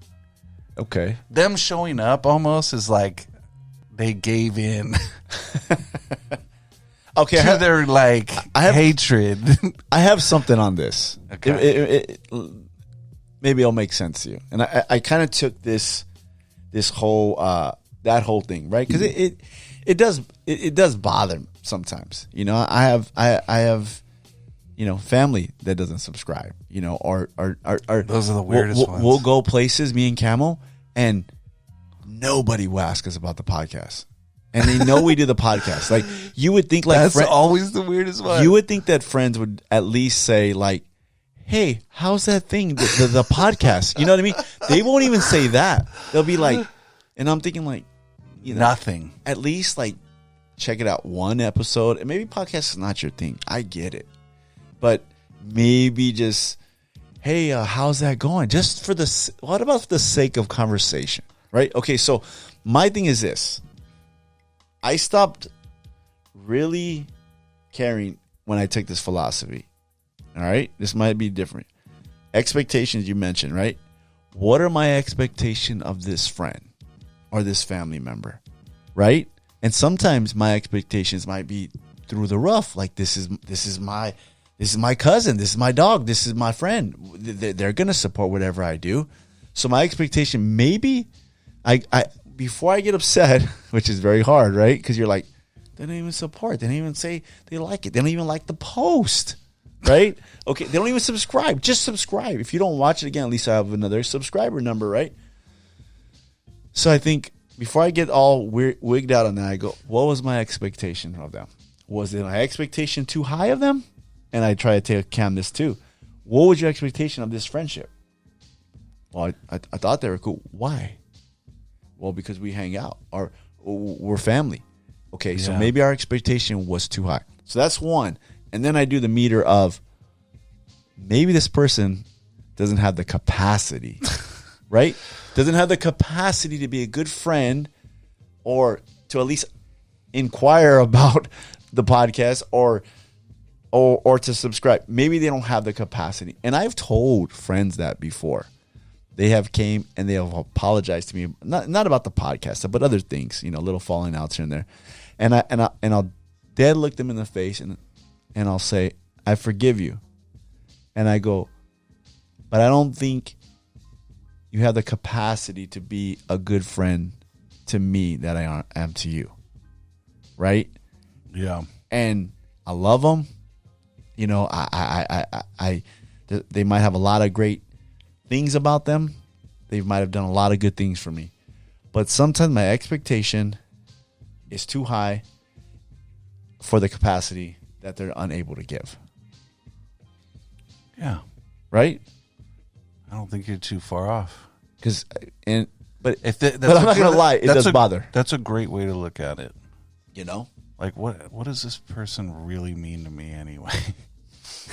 Okay. Them showing up almost is like they gave in Okay. to their hatred. I have something on this. Okay. Maybe it'll make sense to you. And I kind of took this whole that whole thing, right? Because it does bother me sometimes. I have family that doesn't subscribe. Or Those are the weirdest ones. We'll go places, me and Camel, and nobody will ask us about the podcast. And they know we do the podcast. Like you would think, That's always the weirdest one. you would think that friends would at least say like, "Hey, how's that thing? The podcast?" You know what I mean? They won't even say that. They'll be like, and I'm thinking like, Nothing. At least like check it out one episode. And maybe podcast is not your thing. I get it, but maybe just, hey, how's that going? Just what about for the sake of conversation, right? Okay, so my thing is this. I stopped really caring when I took this philosophy. All right? This might be different. Expectations you mentioned, right? What are my expectations of this friend or this family member, right? And sometimes my expectations might be through the rough. Like this is my cousin, this is my dog, this is my friend. They're gonna support whatever I do. So my expectation, maybe I before I get upset, which is very hard, right? Because you're like, they don't even support. They don't even say they like it. They don't even like the post, right? Okay, they don't even subscribe. Just subscribe. If you don't watch it again, at least I have another subscriber number, right? So I think before I get all wigged out on that, I go, what was my expectation of them? Was it my expectation too high of them? And I try to take Cam this too. What was your expectation of this friendship? Well, I thought they were cool. Why? Well, because we hang out or we're family. Okay, so maybe our expectation was too high. So that's one. And then I do the meter of maybe this person doesn't have the capacity, right? Doesn't have the capacity to be a good friend or to at least inquire about the podcast or to subscribe. Maybe they don't have the capacity. And I've told friends that before. They have came and they have apologized to me, not about the podcast, but other things, little falling outs here and there. And I'll dead look them in the face and I'll say, I forgive you. And I go, but I don't think you have the capacity to be a good friend to me that I am to you. Right? Yeah. And I love them. They might have a lot of great things about them. They might have done a lot of good things for me. But sometimes my expectation is too high for the capacity that they're unable to give. Yeah. Right? I don't think you're too far off. But I'm not going to lie, it does bother. That's a great way to look at it. Like, what does this person really mean to me anyway?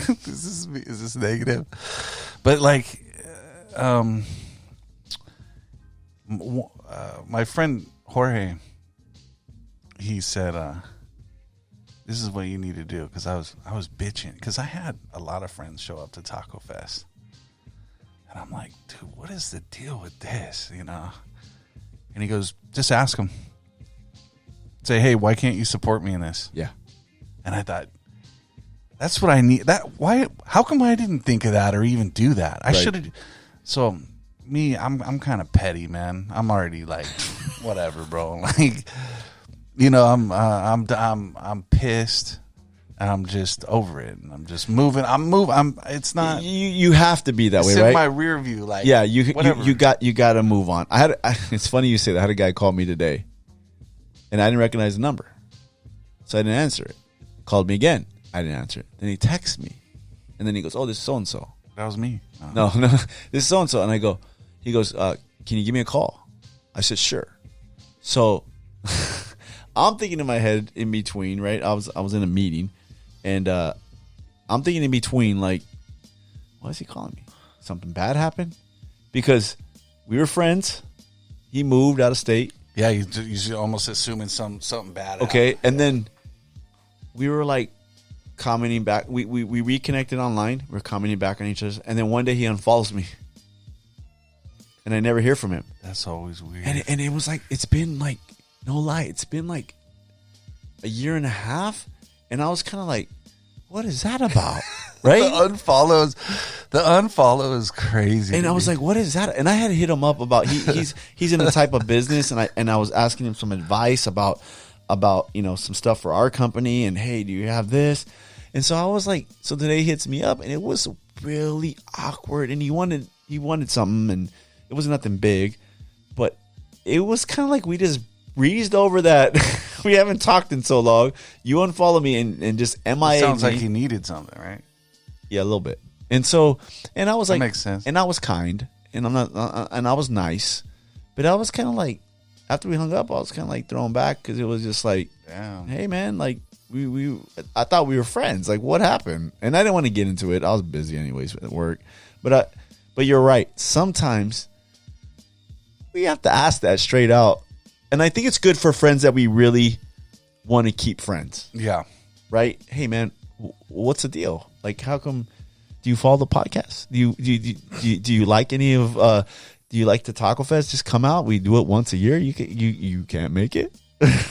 Is this negative? But my friend Jorge, he said, "This is what you need to do." Because I was bitching because I had a lot of friends show up to Taco Fest, and I'm like, dude, what is the deal with this? And he goes, just ask them. Say, hey, why can't you support me in this? Yeah. And I thought, that's what I need. How come I didn't think of that or even do that? I should have. So me, I'm kind of petty, man. I'm already like, whatever, bro. Like, I'm pissed. I'm just over it, and I'm just moving. It's not. You have to be that way, it's right? in my rear view, like you got to move on. It's funny you say that. I had a guy call me today, and I didn't recognize the number, so I didn't answer it. Called me again, I didn't answer it. Then he texts me, and then he goes, "Oh, this is so and so." That was me. No, this is so and so, and he goes, "Can you give me a call?" I said, "Sure." So I'm thinking in my head in between, right? I was in a meeting. And I'm thinking in between, like, why is he calling me? Something bad happened? Because we were friends. He moved out of state. Yeah, you're almost assuming something bad okay, happened. and then we were, like, commenting back. We reconnected online. We were commenting back on each other. And then one day he unfollows me. And I never hear from him. That's always weird. And it was like, it's been, like, no lie, it's been, like, a year and a half. And I was kind of like, what is that about? Right? The unfollow is crazy. And I was like, what is that? And I had to hit him up about he's in a type of business, and I was asking him some advice about some stuff for our company, and hey, do you have this? And so I was like, so today he hits me up, and it was really awkward, and he wanted something, and it wasn't nothing big, but it was kind of like we just breezed over that. We haven't talked in so long. You unfollow me and just MIA. Sounds like he needed something, right? Yeah, a little bit. And so, and I was that like, makes sense. And I was kind, and I'm not, and I was nice, but I was kind of like, after we hung up, I was kind of like thrown back because it was just like, damn, hey man, like I thought we were friends. Like, what happened? And I didn't want to get into it. I was busy anyways at work, but you're right. Sometimes we have to ask that straight out. And I think it's good for friends that we really want to keep friends, Yeah. right? Hey, man, what's the deal? Like, how come? Do you follow the podcast? Do you like any of? Do you like the Taco Fest? Just come out. We do it once a year. You can't make it,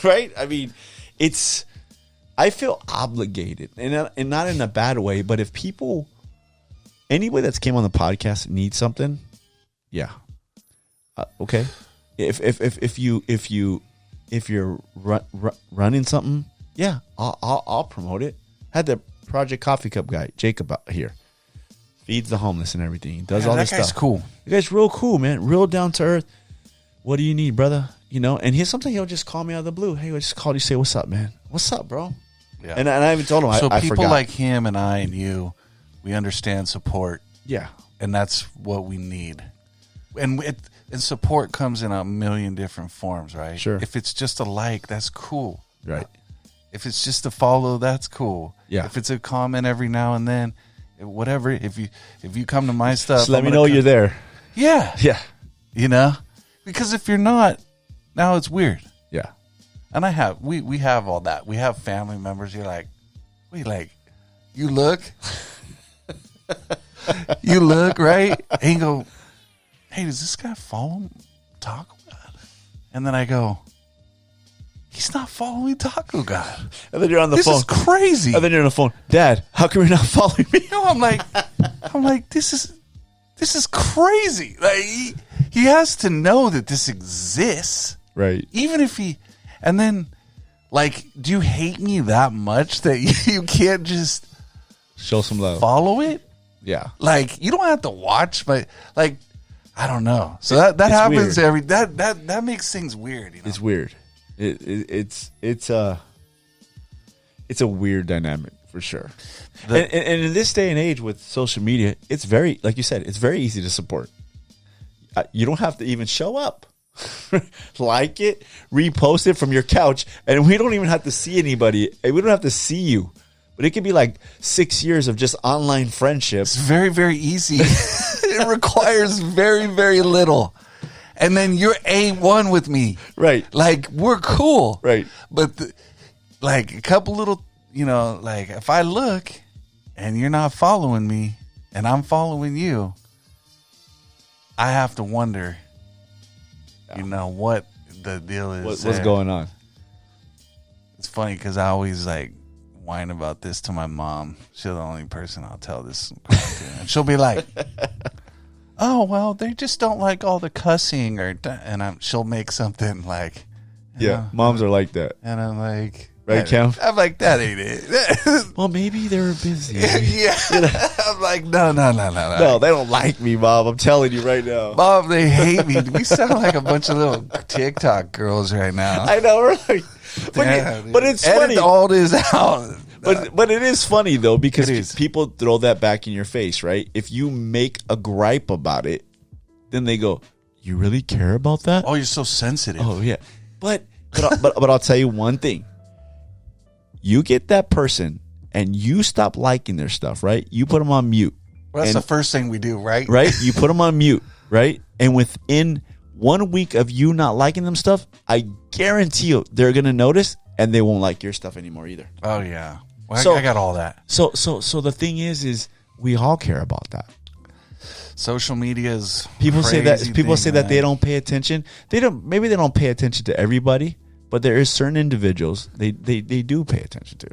right? I mean, it's. I feel obligated, and not in a bad way. But if people, anybody that's came on the podcast needs something, yeah, okay. If you're running something, yeah, I'll promote it. Had the Project Coffee Cup guy, Jacob, out here. Feeds the homeless and everything. He does all this stuff. That guy's cool. The guy's real cool, man. Real down to earth. What do you need, brother? You know, and sometimes he'll just call me out of the blue. Hey, I just called you, say, what's up, man? What's up, bro? Yeah. And I even told him, So I people forgot. like him and I and you, we understand support, Yeah. and that's what we need. And support comes in a million different forms, right? Sure. If it's just a like, that's cool. Right. If it's just a follow, that's cool. Yeah. If it's a comment every now and then, whatever. If you come to my stuff, Just let me know you're there. Yeah. Yeah. You know, because if you're not, now it's weird. Yeah. And we have all that. We have family members. You're like, wait, like, you look, right? And you go, hey, does this guy follow Taco God? And then I go, he's not following Taco God. And then you're on the This phone. is crazy. And then you're on the phone. Dad, how come you're not following me? No, I'm like, this is crazy. Like he has to know that this exists. Right. Even if and then, like, do you hate me that much that you can't just Show some love. follow it? Yeah. Like, you don't have to watch, but like, I don't know. So that it's happens weird. that makes things weird. You know? It's weird. It's a weird dynamic for sure. And in this day and age with social media, it's very, like you said, it's very easy to support. You don't have to even show up. Like it, repost it from your couch, and we don't even have to see anybody. We don't have to see you. But it could be like 6 years of just online friendships. It's very, very easy. It requires very, very little. And then you're A1 with me. Right. Like, we're cool. Right. But, like, a couple little, you know, like, if I look and you're not following me and I'm following you, I have to wonder, you know, what the deal is. What's going on? It's funny because I always, like, whine about this to my mom. She's the only person I'll tell this to. And she'll be like, oh, well, they just don't like all the cussing, and she'll make something like, Yeah, moms are like that. and I'm like, Right, Cam? I'm like, that ain't it. Well, maybe they were busy. Yeah. I'm like, no. No, they don't like me, Mom. I'm telling you right now. Mom, they hate me. We sound like a bunch of little TikTok girls right now. I know, right? Damn, But it's edit funny. all this out. But it is funny though, It because is. people throw that back in your face, right? If you make a gripe about it, then they go, "You really care about that?" Oh, you're so sensitive. Oh yeah, but I'll tell you one thing: you get that person and you stop liking their stuff, right? You put them on mute, Well, that's and- the first thing we do, right? right? You put them on mute, right? And within 1 week of you not liking them stuff, I guarantee you they're gonna notice and they won't like your stuff anymore either. Oh, yeah. Well, So- I got all that. So the thing is we all care about that. Social media is People say that crazy people thing, say that they man. don't pay attention. Maybe they don't pay attention to everybody, but there is certain individuals they do pay attention to.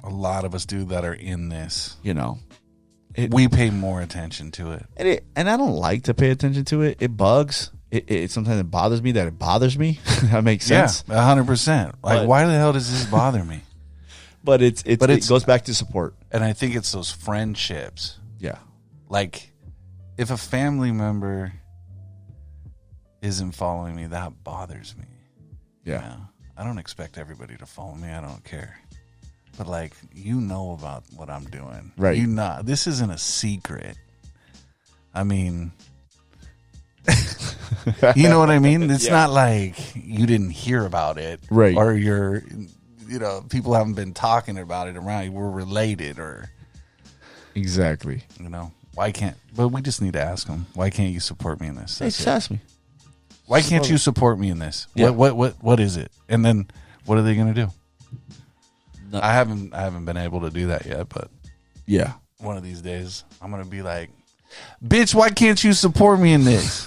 A lot of us do that are in this. You know, We pay more attention to it. and I don't like to pay attention to it. It bugs. It sometimes it bothers me that it bothers me. That makes sense. Yeah, 100%. Like, But- why the hell does this bother me? But it it's- goes back to support. And I think it's those friendships. Yeah. Like, if a family member isn't following me, that bothers me. Yeah. Yeah. I don't expect everybody to follow me. I don't care. But, like, you know about what I'm doing. Right. You know, this isn't a secret. I mean, you know what I mean? It's not like you didn't hear about it. Right. Or you're, you know, people haven't been talking about it around you. We're related or, Exactly. you know, why can't, but we just need to ask them, why can't you support me in this? Hey, That's just it. ask me. Why can't you support me in this? Yeah. What is it? And then what are they going to do? I haven't been able to do that yet, but Yeah. one of these days I'm gonna be like, bitch, why can't you support me in this?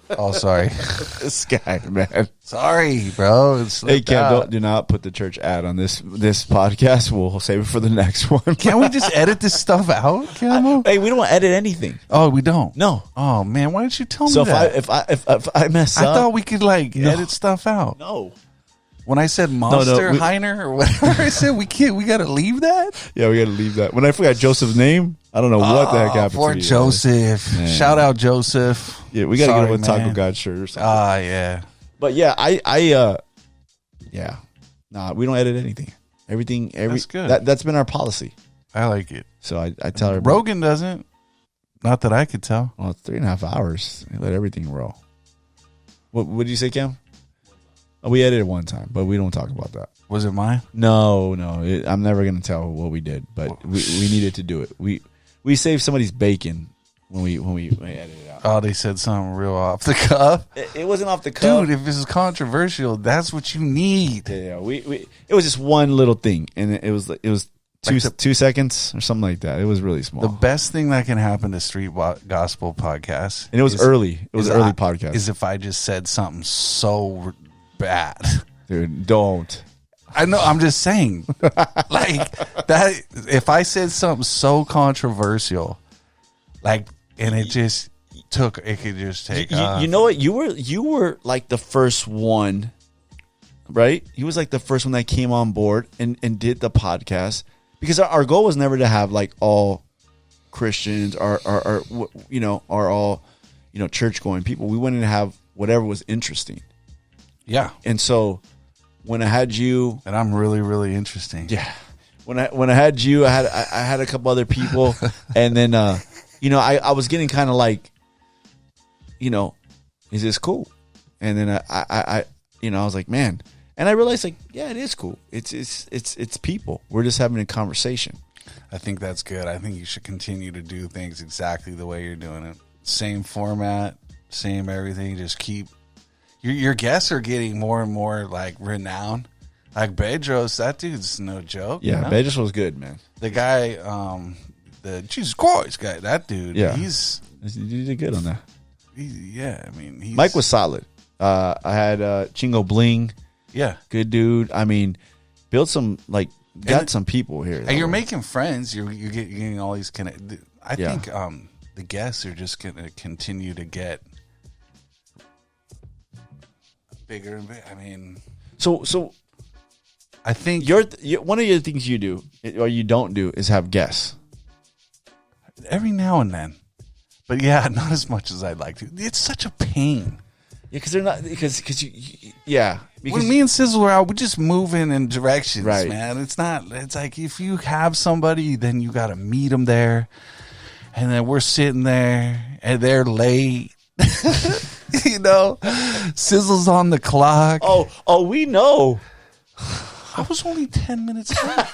Oh, sorry. This guy, man. Sorry, bro. It's Hey, Cam, do not put the church ad on this podcast. We'll save it for the next one. Can't we just edit this stuff out, Camo? Hey, we don't edit anything. Oh, we don't. No. Oh man, why didn't you tell So me that? if I mess I up, thought we could edit stuff out. no. When I said Monster we- Heiner or whatever I said, we can't. We got to leave that. Yeah, we got to leave that. When I forgot Joseph's name, I don't know what the heck happened. Poor to you. Joseph. Man. Shout out Joseph. Yeah, we got to get Sorry, him a Taco man. God shirt or something. Yeah. But yeah, yeah, nah, we don't edit anything. Everything, That's good. That's been our policy. I like it. So I tell everybody, Rogan doesn't. Not that I could tell. well, it's 3.5 hours. We let everything roll. What did you say, Cam? Oh, we edited one time, but we don't talk about that. Was it mine? No, I'm never gonna tell what we did, but we needed to do it. We saved somebody's bacon when we edited it out. Oh, they said something real off the cuff. It wasn't off the cuff, Dude, if this is controversial, that's what you need. Yeah, it was just one little thing, and it was two, Like 2 seconds or something like that. It was really small. The best thing that can happen to Street Gospel Podcast, And it was early. It was is an early I- podcast. is if I just said something so bad. Dude, don't. I know. I'm just saying, like that. If I said something so controversial, like, and it just it could just take. You know what? You were like the first one, right? He was like the first one that came on board and did the podcast, because our goal was never to have like all Christians or are all church going people. We wanted to have whatever was interesting, Yeah, and so when I had you. and I'm really, really interesting. Yeah. When I had you, I had a couple other people, and then I was getting kind of like, is this cool? And then I was like, man, and I realized like, yeah, it is cool. It's people. We're just having a conversation. I think that's good. I think you should continue to do things exactly the way you're doing it. Same format, same everything. Just keep. Your guests are getting more and more like renowned. Like Bedros, that dude's no joke. Yeah, you know? Bedros was good, man. The guy, the Jesus Christ guy, that dude. Yeah. You did good on that. I mean, he's, Mike was solid. I had Chingo Bling, yeah. good dude. I mean, built some got some people here. And you're making friends. You're getting all these I Yeah. think the guests are just going to continue to get bigger and bigger. I mean, so I think one of the things you do or you don't do is have guests. every now and then, but yeah, not as much as I'd like to. It's such a pain. Yeah, because they're not because you yeah. Because When me and Sizzle were out, we just moving in directions, Right. man. It's like if you have somebody, then you got to meet them there, and then we're sitting there, and they're late. Sizzle's on the clock. oh, we know. I was only 10 minutes late.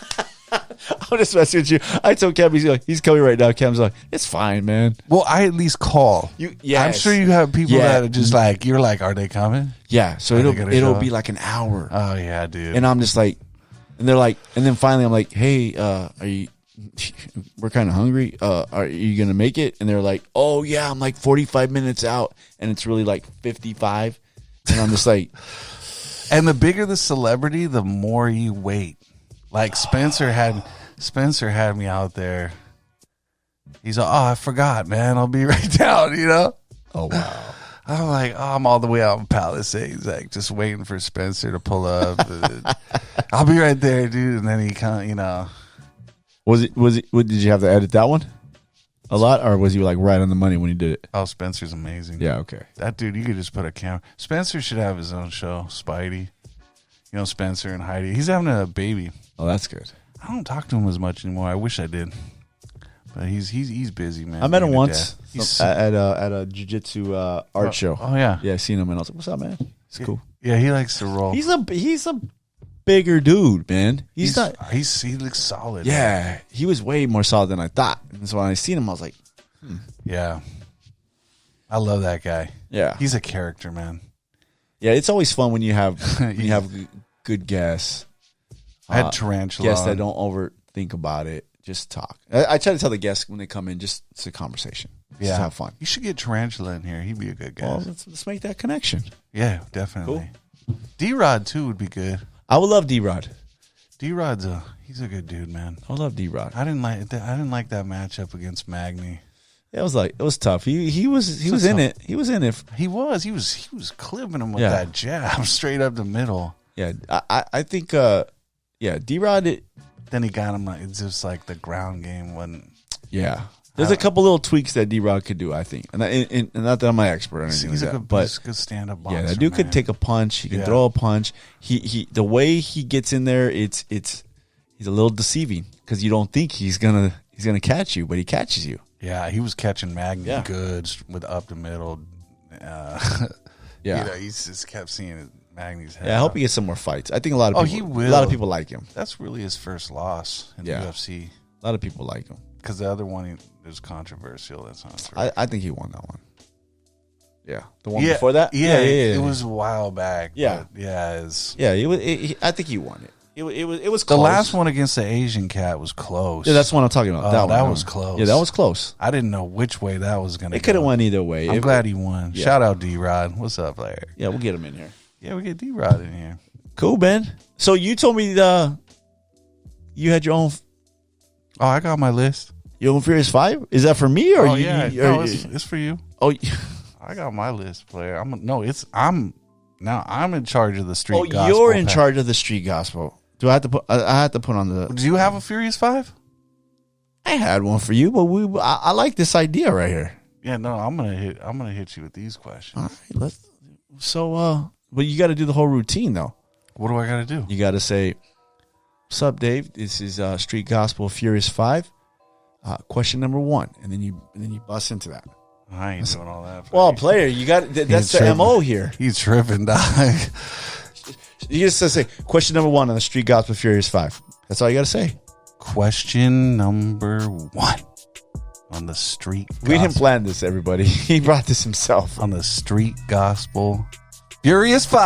I'm just messing with you. I told Cam he's coming right now. Cam's like, it's fine, man. Well, I at least call. Yes. I'm sure you have people Yeah. that are just like, you're like, are they coming? Yeah, so Are they gonna it'll show be up? like an hour, Oh yeah, dude. and I'm just like, and they're like, and then finally I'm like, hey, are you? We're kind of hungry. Are you gonna make it? And they're like, oh yeah, I'm like 45 minutes out, and it's really like 55, and I'm just like, And the bigger the celebrity, the more you wait. Like Spencer had me out there. He's like, oh, I forgot, man. I'll be right down, oh wow. I'm like, oh, I'm all the way out in Palisades, like just waiting for Spencer to pull up. I'll be right there, dude. And then he kind of, Was it? Did you have to edit that one a lot, or was you like right on the money when you did it? oh, Spencer's amazing. Yeah. Okay. That dude, you could just put a camera. Spencer should have his own show, Spidey. Spencer and Heidi. He's having a baby. Oh, that's good. I don't talk to him as much anymore. I wish I did, but he's busy, man. I met him Being a once dad. He's- at a jiu-jitsu art show. Oh yeah, Yeah, I seen him and I was like, "What's up, man?" It's cool. yeah. He likes to roll. He's a bigger dude, man. He's not. He looks solid. Yeah, he was way more solid than I thought. And so when I seen him, I was like, yeah. I love that guy. "Yeah, He's a character, man. yeah." It's always fun when you have good guests. I had Tarantula. Guests that on. don't overthink about it. Just talk. I try to tell the guests when they come in, just it's a conversation. Just have fun. You should get Tarantula in here. He'd be a good guest. Well, let's make that connection. Yeah, definitely. D-Rod too would be good. I would love D-Rod. D-Rod's he's a good dude, man. I love D-Rod. I didn't like that matchup against Magny. It was tough. He was in it. He was in it. He was clipping him with Yeah. that jab straight up the middle. Yeah, I think D-Rod. Then he got him. It's just like the ground game wasn't. Yeah, there's a couple little tweaks that D-Rod could do. I think, and not that I'm an expert or anything He's like a that, but good stand-up boxer. yeah, that dude could man. take a punch. He can Yeah. throw a punch. He the way he gets in there, he's a little deceiving because you don't think he's gonna catch you, but he catches you. Yeah, he was catching Magny Yeah. good with up the middle. Yeah. You know, he just kept seeing Magny's head. Yeah, I hope up. he gets some more fights. I think a lot of Oh, people, he will. A lot of people like him. That's really his first loss in Yeah. the UFC. A lot of people like him. Because the other one is controversial. That's not true. I think he won that one. Yeah, the one yeah, before that. Yeah, it was a while back. Yeah. but yeah. It's, Yeah, I think he won it. It was the close. last one against the Asian cat was close. Yeah, that's what I'm talking about. Oh, that one. was close. Yeah, that was close. I didn't know which way that was going to go. It could have went either way. I'm glad he won. Yeah. Shout out D-Rod. What's up, Larry? Yeah, we'll get him in here. Yeah, we get D-Rod in here. Cool, Ben. So you told me you had your own Oh, I got my list. Furious 5. Is that for me or Oh, you? yeah. you- No, or- it's for you. oh, I got my list, player. I'm in charge of the street oh, gospel. you're in pack. charge of the street gospel. Do I have to put? I have to put on the. Do you have a Furious 5? I had one for you, but I like this idea right here. Yeah, no, I'm gonna hit you with these questions. All right, let's. So, but you got to do the whole routine though. What do I gotta do? You got to say, "What's up, Dave? This is Street Gospel Furious 5. Question number 1," and then you bust into that. I ain't doing all that. Well, player, you got that's the tripping. MO here. He's tripping, dog. You just say question number 1 on the Street Gospel Furious 5. That's all you got to say. Question number 1 on the street. We didn't gospel. plan this, everybody. He brought this himself. On the street gospel. Furious 5.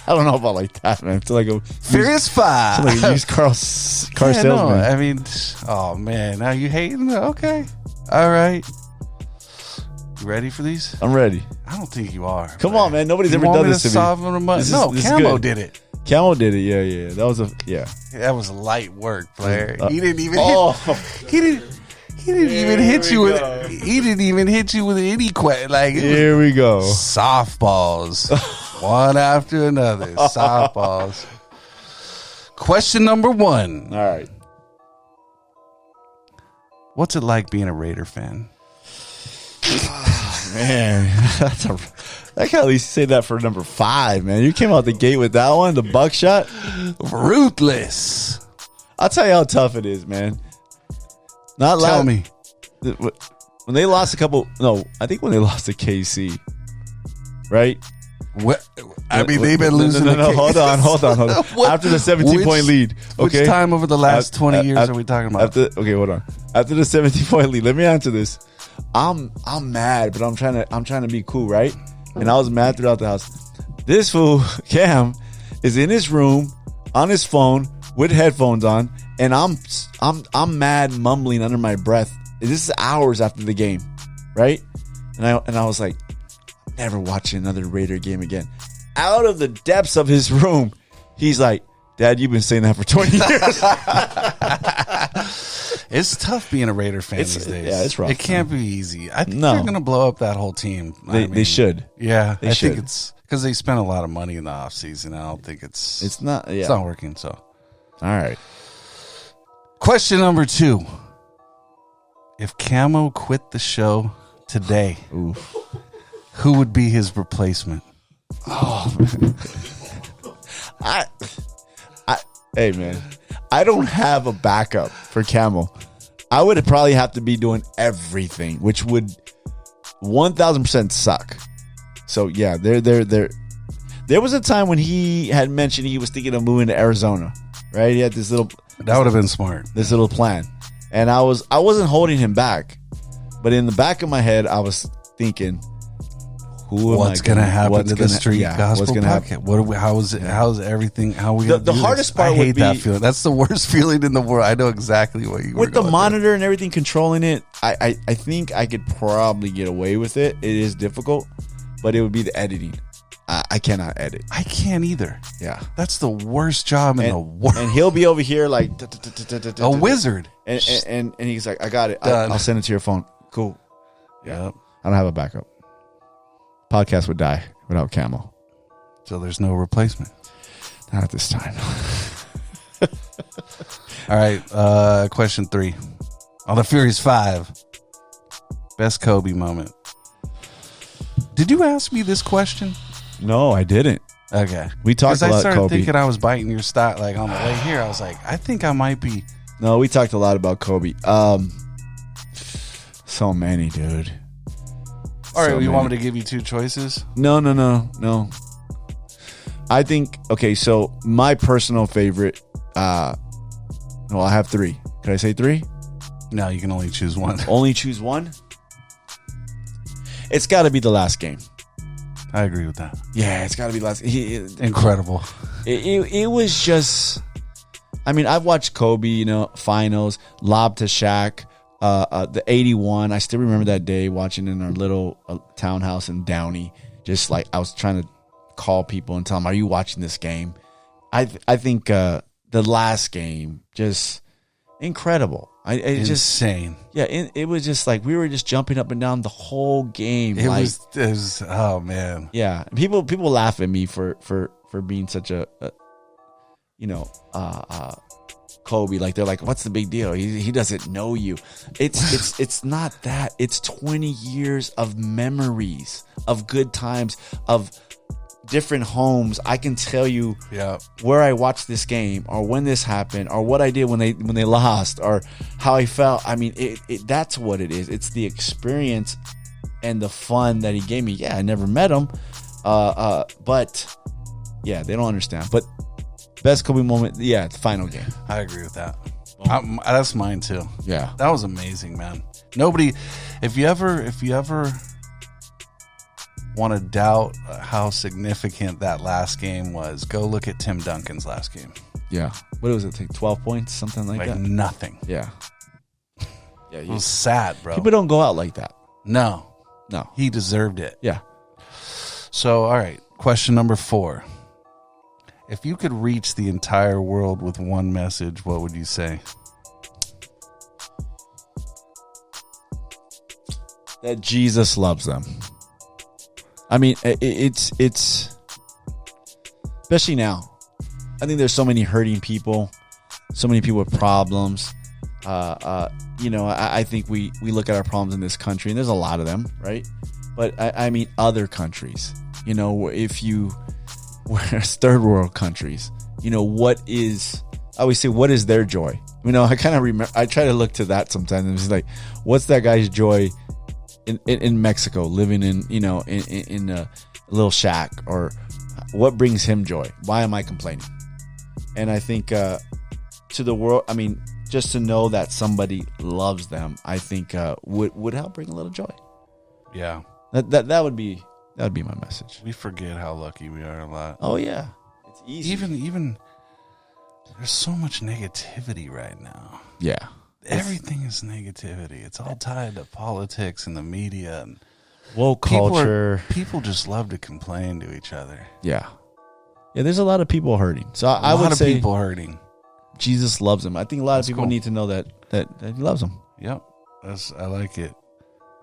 I don't know about like that, man. It's like a Furious 5. like a used car Yeah, salesman. no, I mean, oh man, now you hating? Okay, all right. You ready for these? I'm ready. I don't think you are. Come on, man. Nobody's You ever want done me this to me. solve them This is- no, this is Camo good. did it. Camo did it. Yeah. That was That was light work, player. He didn't even. Oh, He didn't even hit you with. He didn't even hit you with any question. Like it was here we go. softballs, one after another. Softballs. Question number 1. All right. What's it like being a Raider fan? Man, I can at least say that for number 5, man. You came out the gate with that one, the buckshot. Ruthless. I'll tell you how tough it is, man. Not Tell me. when they lost I think when they lost to KC, right? What? I mean, they've been losing. No, the case. hold on. What- After the 17-point lead, okay. Which time over the last 20 years After- are we talking about? Okay, hold on. After the 17-point lead, let me answer this. I'm mad, but I'm trying to be cool, right? And I was mad throughout the house. This fool Cam is in his room on his phone with headphones on, and I'm mad, mumbling under my breath. This is hours after the game, right? And I was like, never watching another Raider game again. Out of the depths of his room, he's like, "Dad, you've been saying that for 20 years." It's tough being a Raider fan these days. yeah, it's rough, It can't be easy. I think No. they're going to blow up that whole team. They should. Yeah, They I should. think it's because they spent a lot of money in the offseason. I don't think It's not. Yeah. it's not working. So, All right. question number 2: if Camo quit the show today, Oof. who would be his replacement? Hey man, I don't have a backup for Camel. I would probably have to be doing everything, which would 1,000% suck. So yeah, there was a time when he had mentioned he was thinking of moving to Arizona, right? He had this little That would have been smart. plan, and I wasn't holding him back, but in the back of my head, I was thinking, Who am What's I gonna happen what's to the gonna- Street yeah, Gospel what's gonna Podcast? happen? What are we, how's everything? How are we gonna The do hardest this? part I would hate that be- feeling. That's the worst feeling in the world. I know exactly what you were With the going monitor and everything controlling it, I think I could probably get away with it. It is difficult, but it would be the editing. I cannot edit. through. I can't either. Yeah. That's the worst job in the world. And he'll be over here like A wizard. and he's like, I got it. Done. I'll send it to your phone. Cool. Yep. I don't have a backup. Podcast would die without Camel. So there's no replacement. Not at this time. All right. Question 3 on the Furious 5. Best Kobe moment. Did you ask me this question? No, I didn't. Okay. We talked 'Cause I about started Kobe. thinking I was biting your stock like on the way here. I was like, I think I might be. No, we talked a lot about Kobe. So many, dude. All right, So you want many. me to give you 2 choices? No. I think, okay, so my personal favorite, I have 3. Could I say 3? No, you can only choose one. Only choose one? It's got to be the last game. I agree with that. Yeah, it's got to be last. Incredible. It was just, I mean, I've watched Kobe, finals, lob to Shaq, the 81. I still remember that day watching in our little townhouse in Downey. Just like I was trying to call people and tell them, "Are you watching this game?" I think the last game just incredible. It just Insane. yeah, it was just like we were just jumping up and down the whole game. It like, was. Oh man. yeah. People laugh at me for being such a Kobe. Like they're like, what's the big deal? He doesn't know you. It's not that. It's 20 years of memories, of good times, of different homes. I can tell you Yeah. where I watched this game, or when this happened, or what I did when they lost, or how I felt. I mean, that's what it is. It's the experience and the fun that he gave me. Yeah, I never met him, but yeah, they don't understand. But best Kobe moment, yeah, the final game. I agree with that. That's mine too. Yeah, That was amazing, man. Nobody, if you ever want to doubt how significant that last game was, go look at Tim Duncan's last game. yeah. What was it? Like 12 points, something like Like that. nothing. Yeah, yeah. It was sad, bro. People don't go out like that. No, No. he deserved it. Yeah. So, all right. Question number 4. If you could reach the entire world with one message, what would you say? That Jesus loves them. I mean, it's especially now. I think there's so many hurting people, so many people with problems. I think we look at our problems in this country, and there's a lot of them, right? But I mean, other countries. If you whereas third world countries, what is? I always say, what is their joy? I kind of remember. I try to look to that sometimes, and it's like, what's that guy's joy? In Mexico, living in a little shack, or what brings him joy? Why am I complaining? And I think to the world, I mean, just to know that somebody loves them, I think would help bring a little joy. Yeah. That would be my message. We forget how lucky we are a lot. Oh yeah, it's easy. Even there's so much negativity right now. Yeah, Everything is negativity. It's all tied to politics and the media, and woke culture. People just love to complain to each other. Yeah. There's a lot of people hurting. So I A would lot of say people hurting. Jesus loves them. I think a lot That's of people cool. need to know that he loves them. Yep, I like it.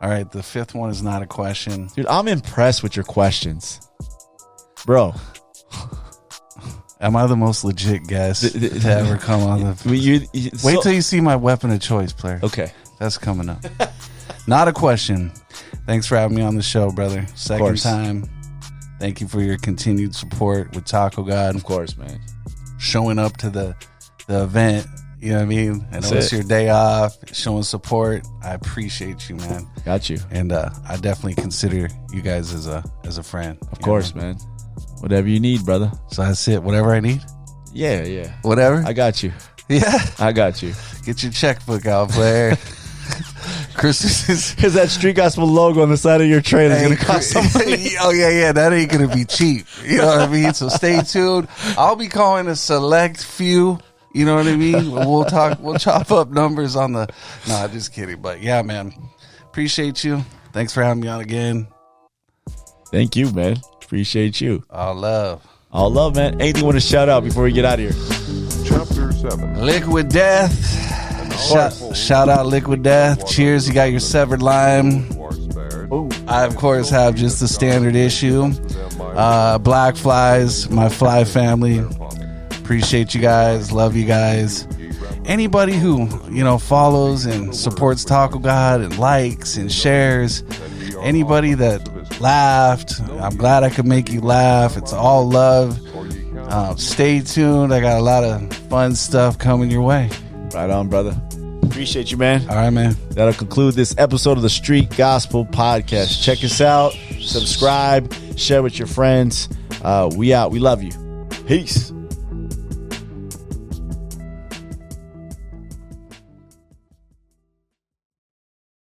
All right, the 5th one is not a question. Dude, I'm impressed with your questions, bro. Am I the most legit guest to ever come on the? Wait till you see my weapon of choice, player. Okay. That's coming up. Not a question. Thanks for having me on the show, brother. Second course. time. Thank you for your continued support with Taco God. Of course, man. Showing up to the event. You know what I mean? I know That's it's it. your day off. Showing support. I appreciate you, man. Got you. And I definitely consider you guys as a friend. Of course, man. Whatever you need, brother. So that's it. Whatever I need. Yeah. Whatever. I got you. Yeah. I got you. Get your checkbook out, player. Christmas is. Because that Street Gospel logo on the side of your trailer is going to cost some money. Oh yeah, that ain't gonna be cheap. You know what I mean? So stay tuned. I'll be calling a select few. You know what I mean? We'll chop up numbers on the. Nah, just kidding. But yeah, man, appreciate you. Thanks for having me on again. Thank you, man. Appreciate you. All love. All love, man. Anything you want to shout out before we get out of here? Chapter 7. Liquid Death. Shout out Liquid Death. Cheers. You got your severed lime. I, of course, have just the standard issue. Black Flies, my fly family. Appreciate you guys. Love you guys. Anybody who, follows and supports Taco God and likes and shares. Anybody that laughed, I'm glad I could make you laugh. It's all love. Stay tuned. I got a lot of fun stuff coming your way. Right on, brother. Appreciate you, man. All right, man. That'll conclude this episode of the Street Gospel Podcast. Check us out. Subscribe. Share with your friends. We out. We love you. Peace.